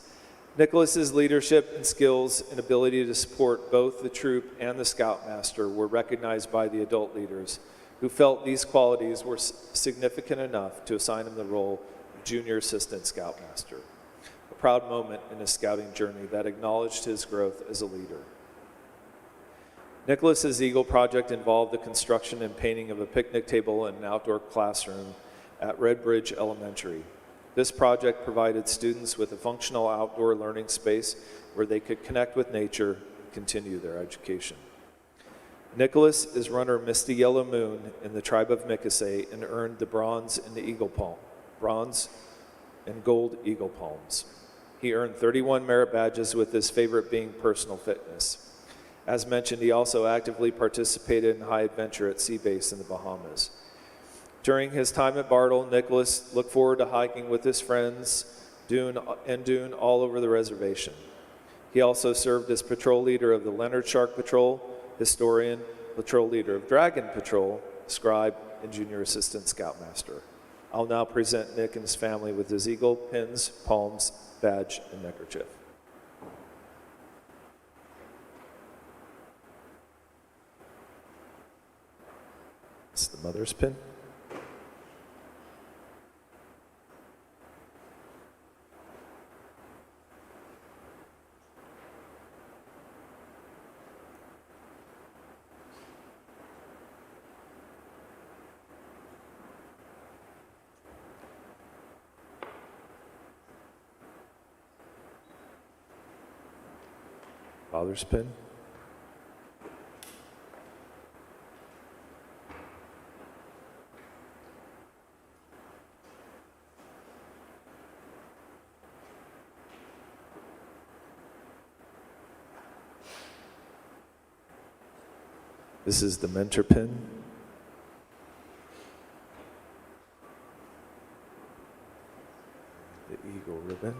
Nicholas's leadership and skills and ability to support both the troop and the Scoutmaster were recognized by the adult leaders, who felt these qualities were significant enough to assign him the role of Junior Assistant Scoutmaster, a proud moment in his scouting journey that acknowledged his growth as a leader. Nicholas's Eagle project involved the construction and painting of a picnic table and an outdoor classroom at Red Bridge Elementary. This project provided students with a functional outdoor learning space where they could connect with nature and continue their education. Nicholas is runner Misty Yellow Moon in the tribe of Mickasay and earned the bronze and gold Eagle Palms. He earned 31 merit badges, with his favorite being personal fitness. As mentioned, he also actively participated in High Adventure at Sea Base in the Bahamas. During his time at Bartle, Nicholas looked forward to hiking with his friends Dune all over the reservation. He also served as patrol leader of the Leonard Shark Patrol, historian, patrol leader of Dragon Patrol, scribe, and junior assistant scoutmaster. I'll now present Nick and his family with his eagle, pins, palms, badge, and neckerchief. It's the mother's pin. Father's pin. This is the mentor pin. The eagle ribbon.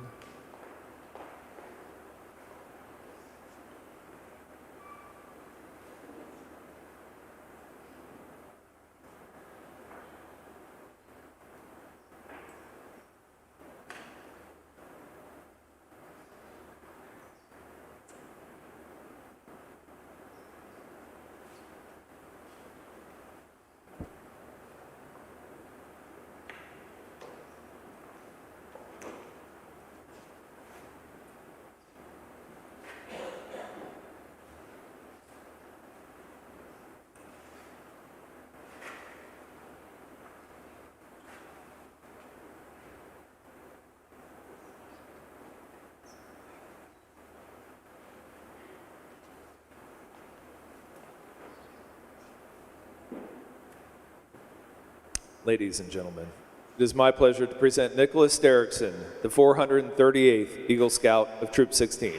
Ladies and gentlemen, It is my pleasure to present Nicholas Derrickson, the 438th Eagle Scout of Troop 16.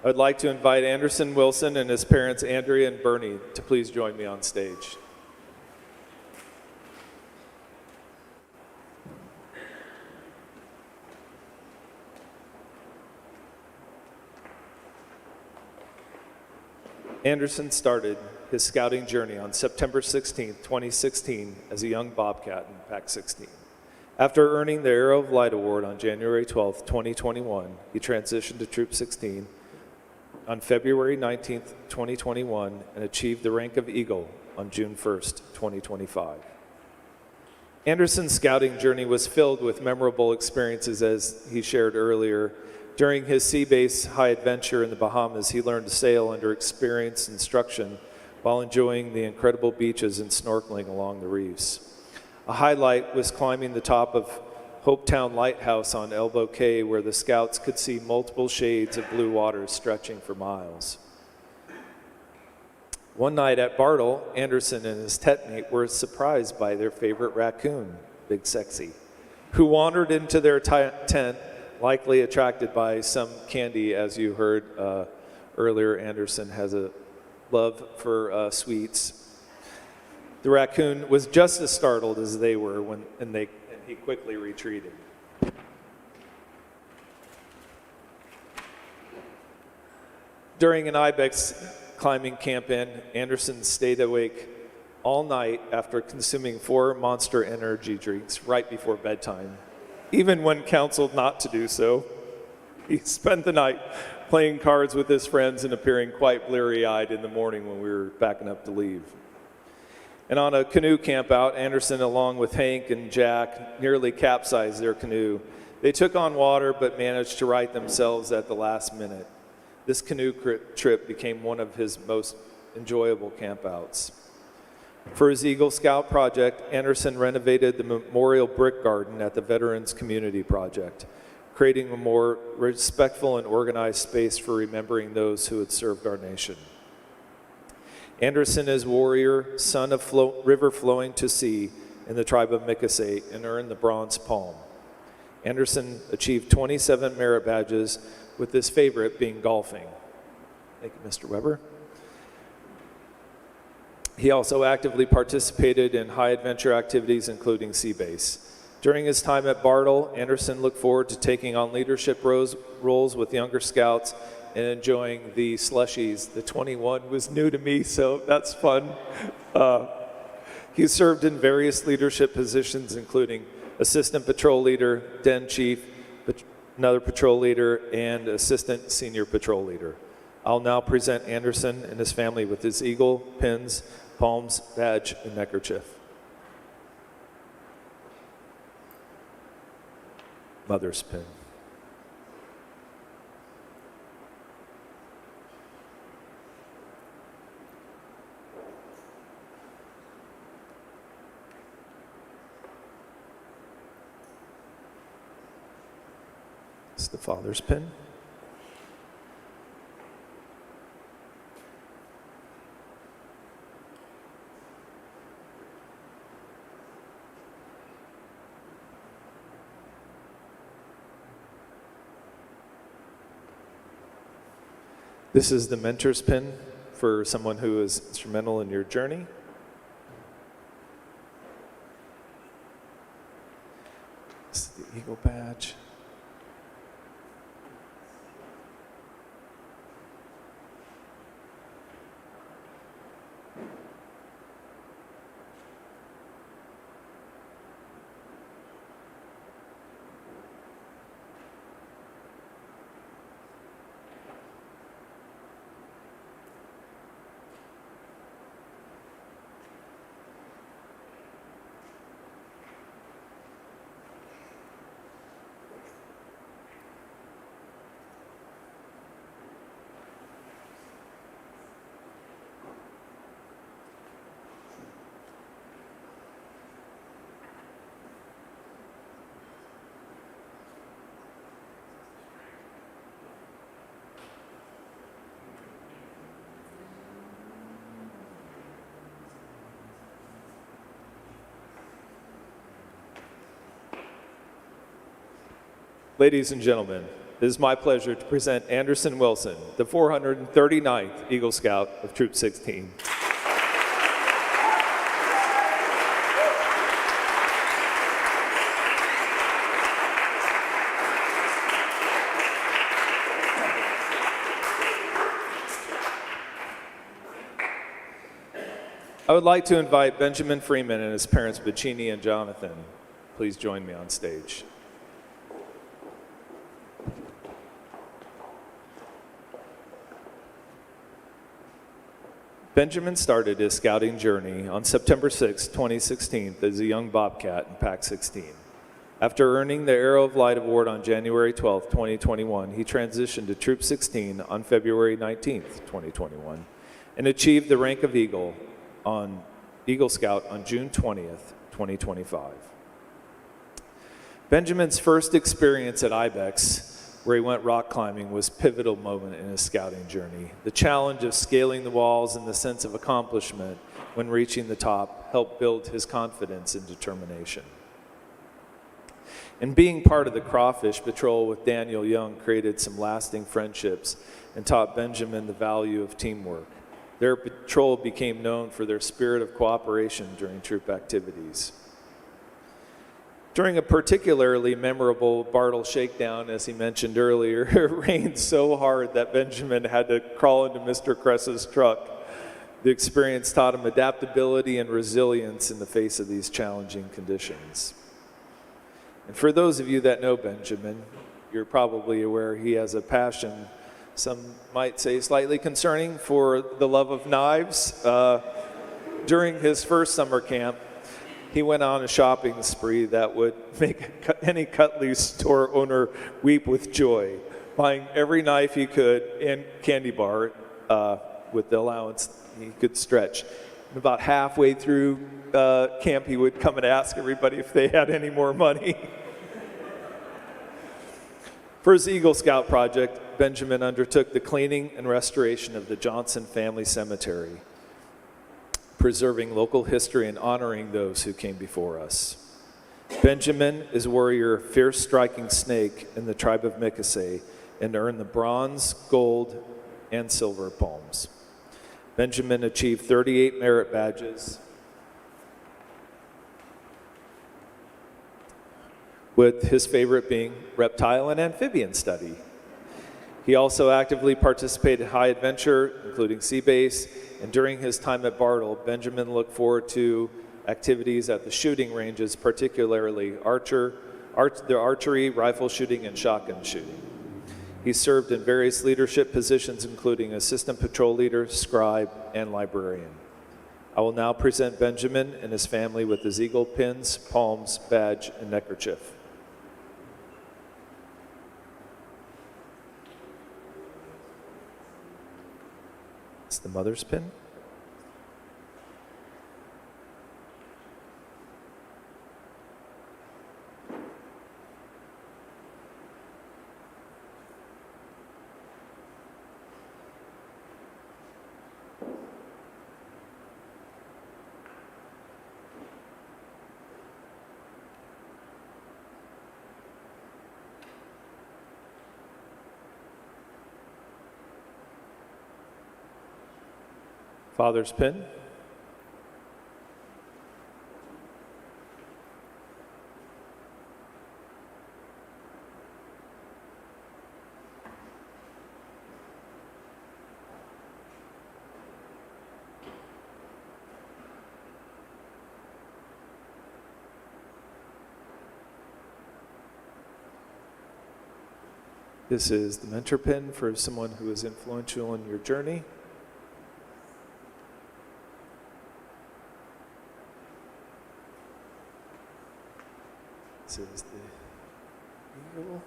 I would like to invite Anderson Wilson and his parents Andrea and Bernie to please join me on stage. Anderson started his scouting journey on September 16, 2016 as a young Bobcat in Pack 16. After earning the Arrow of Light Award on January 12, 2021, he transitioned to Troop 16 on February 19, 2021, and achieved the rank of Eagle on June 1, 2025. Anderson's scouting journey was filled with memorable experiences, as he shared earlier. During his sea base high adventure in the Bahamas, he learned to sail under experienced instruction while enjoying the incredible beaches and snorkeling along the reefs. A highlight was climbing the top of Hopetown Lighthouse on Elbow Cay, where the scouts could see multiple shades of blue water stretching for miles. One night at Bartle, Anderson and his tent mate were surprised by their favorite raccoon, Big Sexy, who wandered into their tent, likely attracted by some candy. As you heard earlier, Anderson has a love for sweets. The raccoon was just as startled as they were and he quickly retreated. During an ibex climbing camp-in, Anderson stayed awake all night after consuming 4 Monster energy drinks right before bedtime. Even when counseled not to do so, he spent the night playing cards with his friends and appearing quite bleary-eyed in the morning when we were backing up to leave. And on a canoe campout, Anderson, along with Hank and Jack, nearly capsized their canoe. They took on water but managed to right themselves at the last minute. This canoe trip became one of his most enjoyable campouts. For his Eagle Scout project, Anderson renovated the Memorial Brick Garden at the Veterans Community Project, creating a more respectful and organized space for remembering those who had served our nation. Anderson is warrior, son of river flowing to sea in the tribe of Mickasay, and earned the Bronze Palm. Anderson achieved 27 merit badges, with his favorite being golfing. Thank you, Mr. Weber. He also actively participated in high adventure activities, including Sea Base. During his time at Bartle, Anderson looked forward to taking on leadership roles with younger scouts and enjoying the slushies. The 21 was new to me, so that's fun. He served in various leadership positions, including assistant patrol leader, den chief, another patrol leader, and assistant senior patrol leader. I'll now present Anderson and his family with his eagle, pins, palms, badge, and neckerchief. Mother's pin. It's the father's pin. This is the mentor's pin for someone who is instrumental in your journey. This is the Eagle badge. Ladies and gentlemen, it is my pleasure to present Anderson Wilson, the 439th Eagle Scout of Troop 16. I would like to invite Benjamin Freeman and his parents, Bacini and Jonathan. Please join me on stage. Benjamin started his scouting journey on September 6, 2016, as a young Bobcat in Pack 16. After earning the Arrow of Light Award on January 12, 2021, he transitioned to Troop 16 on February 19, 2021, and achieved the rank of Eagle Scout on June 20th, 2025. Benjamin's first experience at IBEX, where he went rock climbing, was a pivotal moment in his scouting journey. The challenge of scaling the walls and the sense of accomplishment when reaching the top helped build his confidence and determination. And being part of the Crawfish Patrol with Daniel Young created some lasting friendships and taught Benjamin the value of teamwork. Their patrol became known for their spirit of cooperation during troop activities. During a particularly memorable Bartle shakedown, as he mentioned earlier, it rained so hard that Benjamin had to crawl into Mr. Kress's truck. The experience taught him adaptability and resilience in the face of these challenging conditions. And for those of you that know Benjamin, you're probably aware he has a passion, some might say slightly concerning, for the love of knives. During his first summer camp, he went on a shopping spree that would make any cut-loose store owner weep with joy, buying every knife he could and candy bar with the allowance he could stretch. And about halfway through camp, he would come and ask everybody if they had any more money. For his Eagle Scout project, Benjamin undertook the cleaning and restoration of the Johnson Family Cemetery, preserving local history and honoring those who came before us. Benjamin is warrior fierce striking snake in the tribe of Mickasay and earned the bronze, gold, and silver palms. Benjamin achieved 38 merit badges, with his favorite being reptile and amphibian study. He also actively participated in high adventure, including Sea Base, and during his time at Bartle, Benjamin looked forward to activities at the shooting ranges, particularly the archery, rifle shooting, and shotgun shooting. He served in various leadership positions, including assistant patrol leader, scribe, and librarian. I will now present Benjamin and his family with his eagle pins, palms, badge, and neckerchief. It's the mother's pin. Father's pin. This is the mentor pin for someone who is influential in your journey. This is the eagle.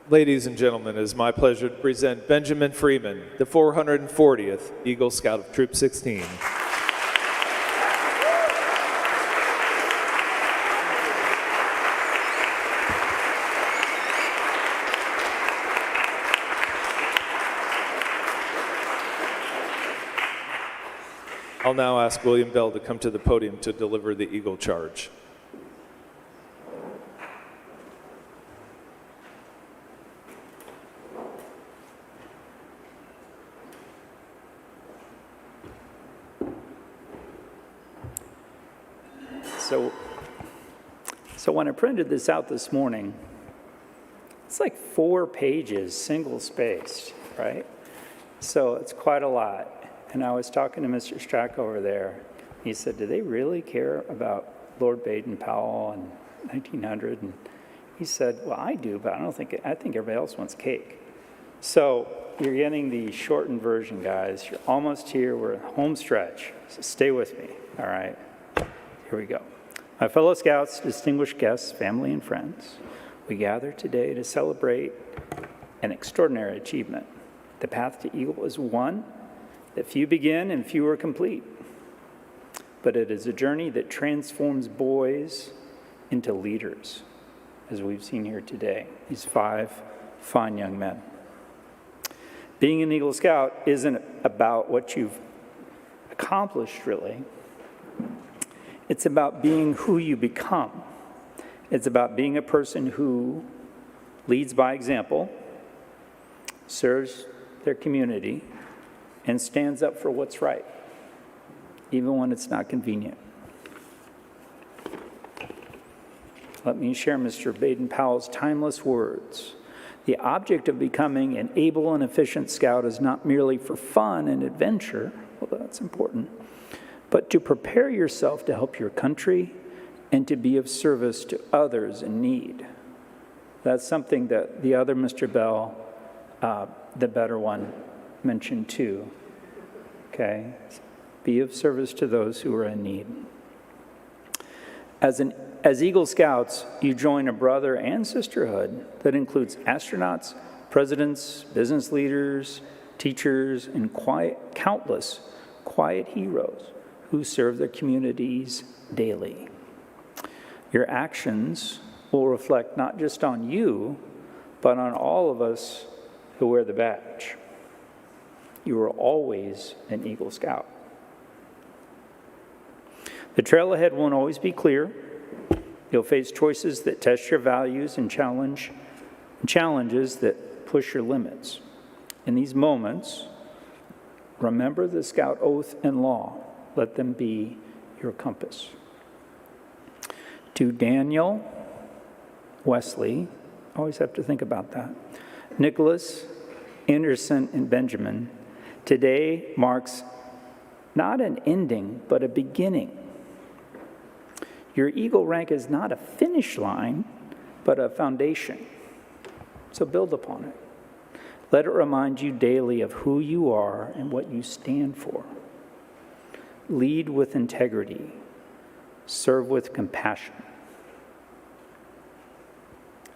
Ladies and gentlemen, it is my pleasure to present Benjamin Freeman, the 440th Eagle Scout of Troop 16. I'll now ask William Bell to come to the podium to deliver the Eagle Charge. So when I printed this out this morning, it's like 4 pages, single-spaced, right? So it's quite a lot. And I was talking to Mr. Strack over there. He said, do they really care about Lord Baden-Powell in 1900? And he said, well, I do, but I think everybody else wants cake. So you're getting the shortened version, guys. You're almost here. We're in the home stretch. So stay with me, all right? Here we go. My fellow Scouts, distinguished guests, family, and friends, we gather today to celebrate an extraordinary achievement. The path to Eagle is one that few begin and few are complete. But it is a journey that transforms boys into leaders, as we've seen here today, these 5 fine young men. Being an Eagle Scout isn't about what you've accomplished, really. It's about being who you become. It's about being a person who leads by example, serves their community, and stands up for what's right, even when it's not convenient. Let me share Mr. Baden-Powell's timeless words. The object of becoming an able and efficient scout is not merely for fun and adventure, although that's important, but to prepare yourself to help your country and to be of service to others in need. That's something that the other Mr. Bell, the better one, mentioned too. Okay? Be of service to those who are in need. As Eagle Scouts, you join a brother and sisterhood that includes astronauts, presidents, business leaders, teachers, and countless quiet heroes who serve their communities daily. Your actions will reflect not just on you, but on all of us who wear the badge. You are always an Eagle Scout. The trail ahead won't always be clear. You'll face choices that test your values and challenges that push your limits. In these moments, remember the Scout oath and law. Let them be your compass. To Daniel, Wesley, always have to think about that, Nicholas, Anderson, and Benjamin, today marks not an ending, but a beginning. Your Eagle rank is not a finish line, but a foundation. So build upon it. Let it remind you daily of who you are and what you stand for. Lead with integrity. Serve with compassion.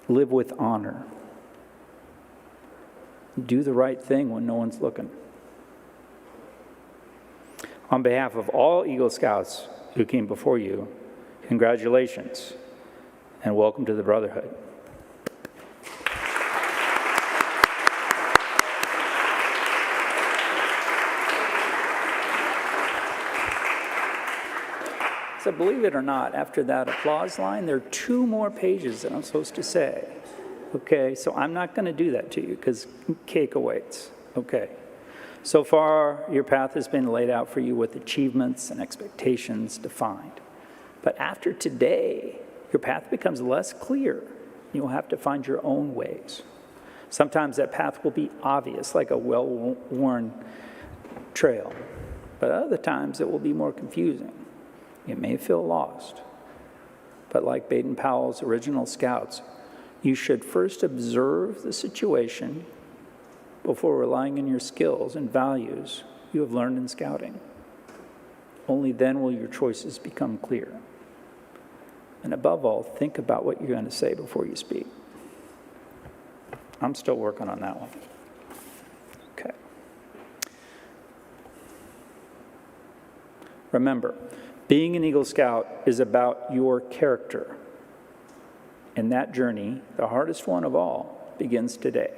Live with honor. Do the right thing when no one's looking. On behalf of all Eagle Scouts who came before you, congratulations and welcome to the Brotherhood. So believe it or not, after that applause line, there are 2 more pages that I'm supposed to say. Okay, so I'm not going to do that to you because cake awaits. Okay. So far, your path has been laid out for you with achievements and expectations defined. But after today, your path becomes less clear. You'll have to find your own ways. Sometimes that path will be obvious, like a well-worn trail. But other times it will be more confusing. You may feel lost. But like Baden-Powell's original Scouts, you should first observe the situation before relying on your skills and values you have learned in scouting. Only then will your choices become clear. And above all, think about what you're going to say before you speak. I'm still working on that one. Okay. Remember, being an Eagle Scout is about your character. And that journey, the hardest one of all, begins today.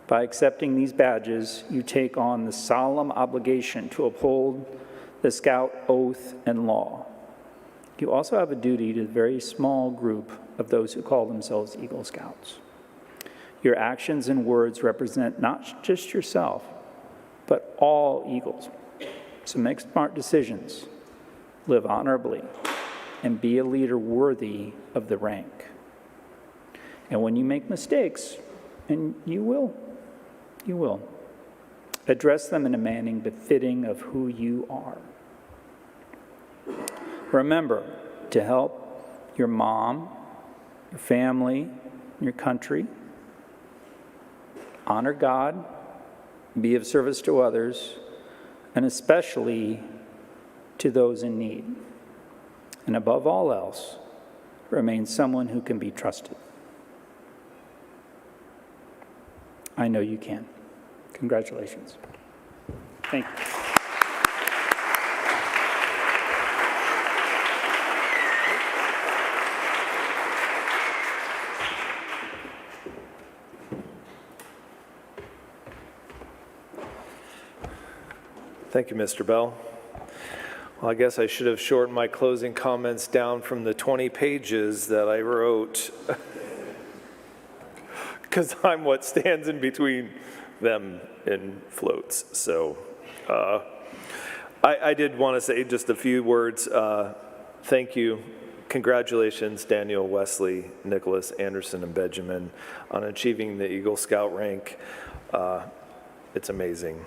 By accepting these badges, you take on the solemn obligation to uphold the Scout oath and law. You also have a duty to the very small group of those who call themselves Eagle Scouts. Your actions and words represent not just yourself, but all Eagles. So make smart decisions, live honorably, and be a leader worthy of the rank. And when you make mistakes, and you will, address them in a manner befitting of who you are. Remember to help your mom, your family, your country. Honor God, be of service to others, and especially to those in need. And above all else, remain someone who can be trusted. I know you can. Congratulations. Thank you. Thank you, Mr. Bell. Well, I guess I should have shortened my closing comments down from the 20 pages that I wrote, because I'm what stands in between them and floats. So I did want to say just a few words. Thank you. Congratulations, Daniel, Wesley, Nicholas, Anderson, and Benjamin, on achieving the Eagle Scout rank. It's amazing.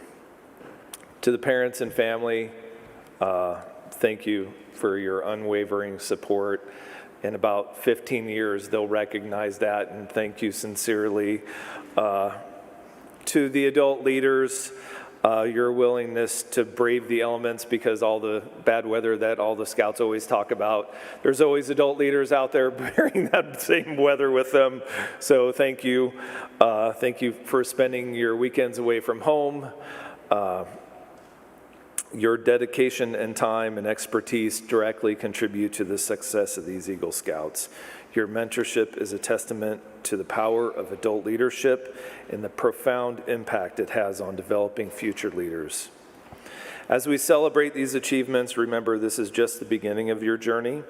To the parents and family, thank you for your unwavering support. In about 15 years, they'll recognize that, and thank you sincerely. To the adult leaders, your willingness to brave the elements, because all the bad weather that all the Scouts always talk about, there's always adult leaders out there bearing that same weather with them. So thank you. Thank you for spending your weekends away from home. Your dedication and time and expertise directly contribute to the success of these Eagle Scouts. Your mentorship is a testament to the power of adult leadership and the profound impact it has on developing future leaders. As we celebrate these achievements, remember this is just the beginning of your journey.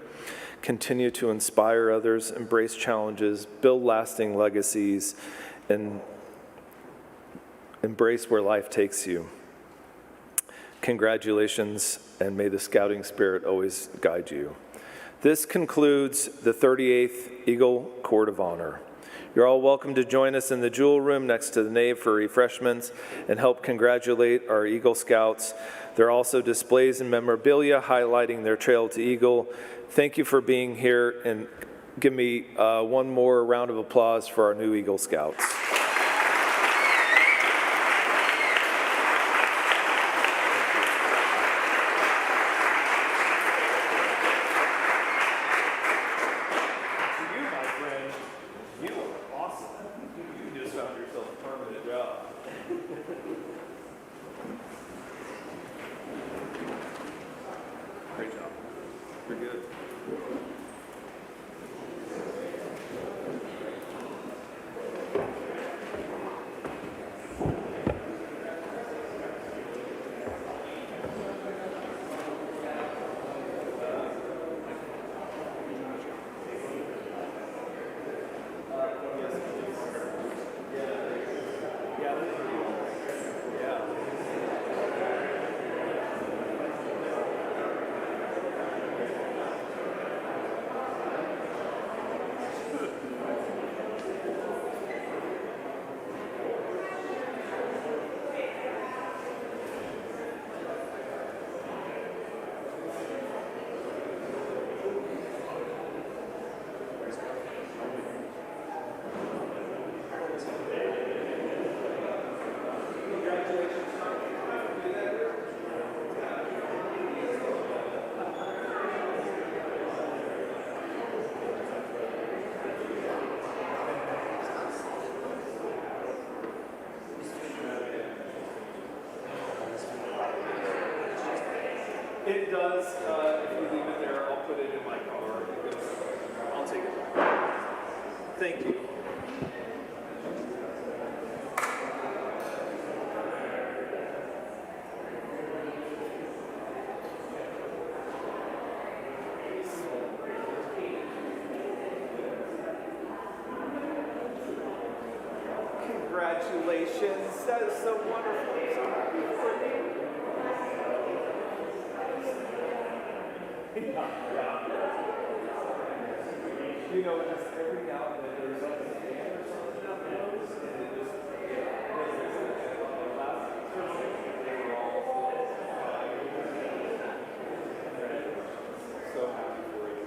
Continue to inspire others, embrace challenges, build lasting legacies, and embrace where life takes you. Congratulations, and may the scouting spirit always guide you. This concludes the 38th Eagle Court of Honor. You're all welcome to join us in the Jewel Room next to the nave for refreshments and help congratulate our Eagle Scouts. There are also displays and memorabilia highlighting their trail to Eagle. Thank you for being here, and give me one more round of applause for our new Eagle Scouts. Great job. You're good. It does. If you leave it there, I'll put it in my car. I'll take it back. Thank you. Congratulations. That is so wonderful. I'm so happy for you. You know, just every now and then there's like a fan or something that blows, and it just so happy for you.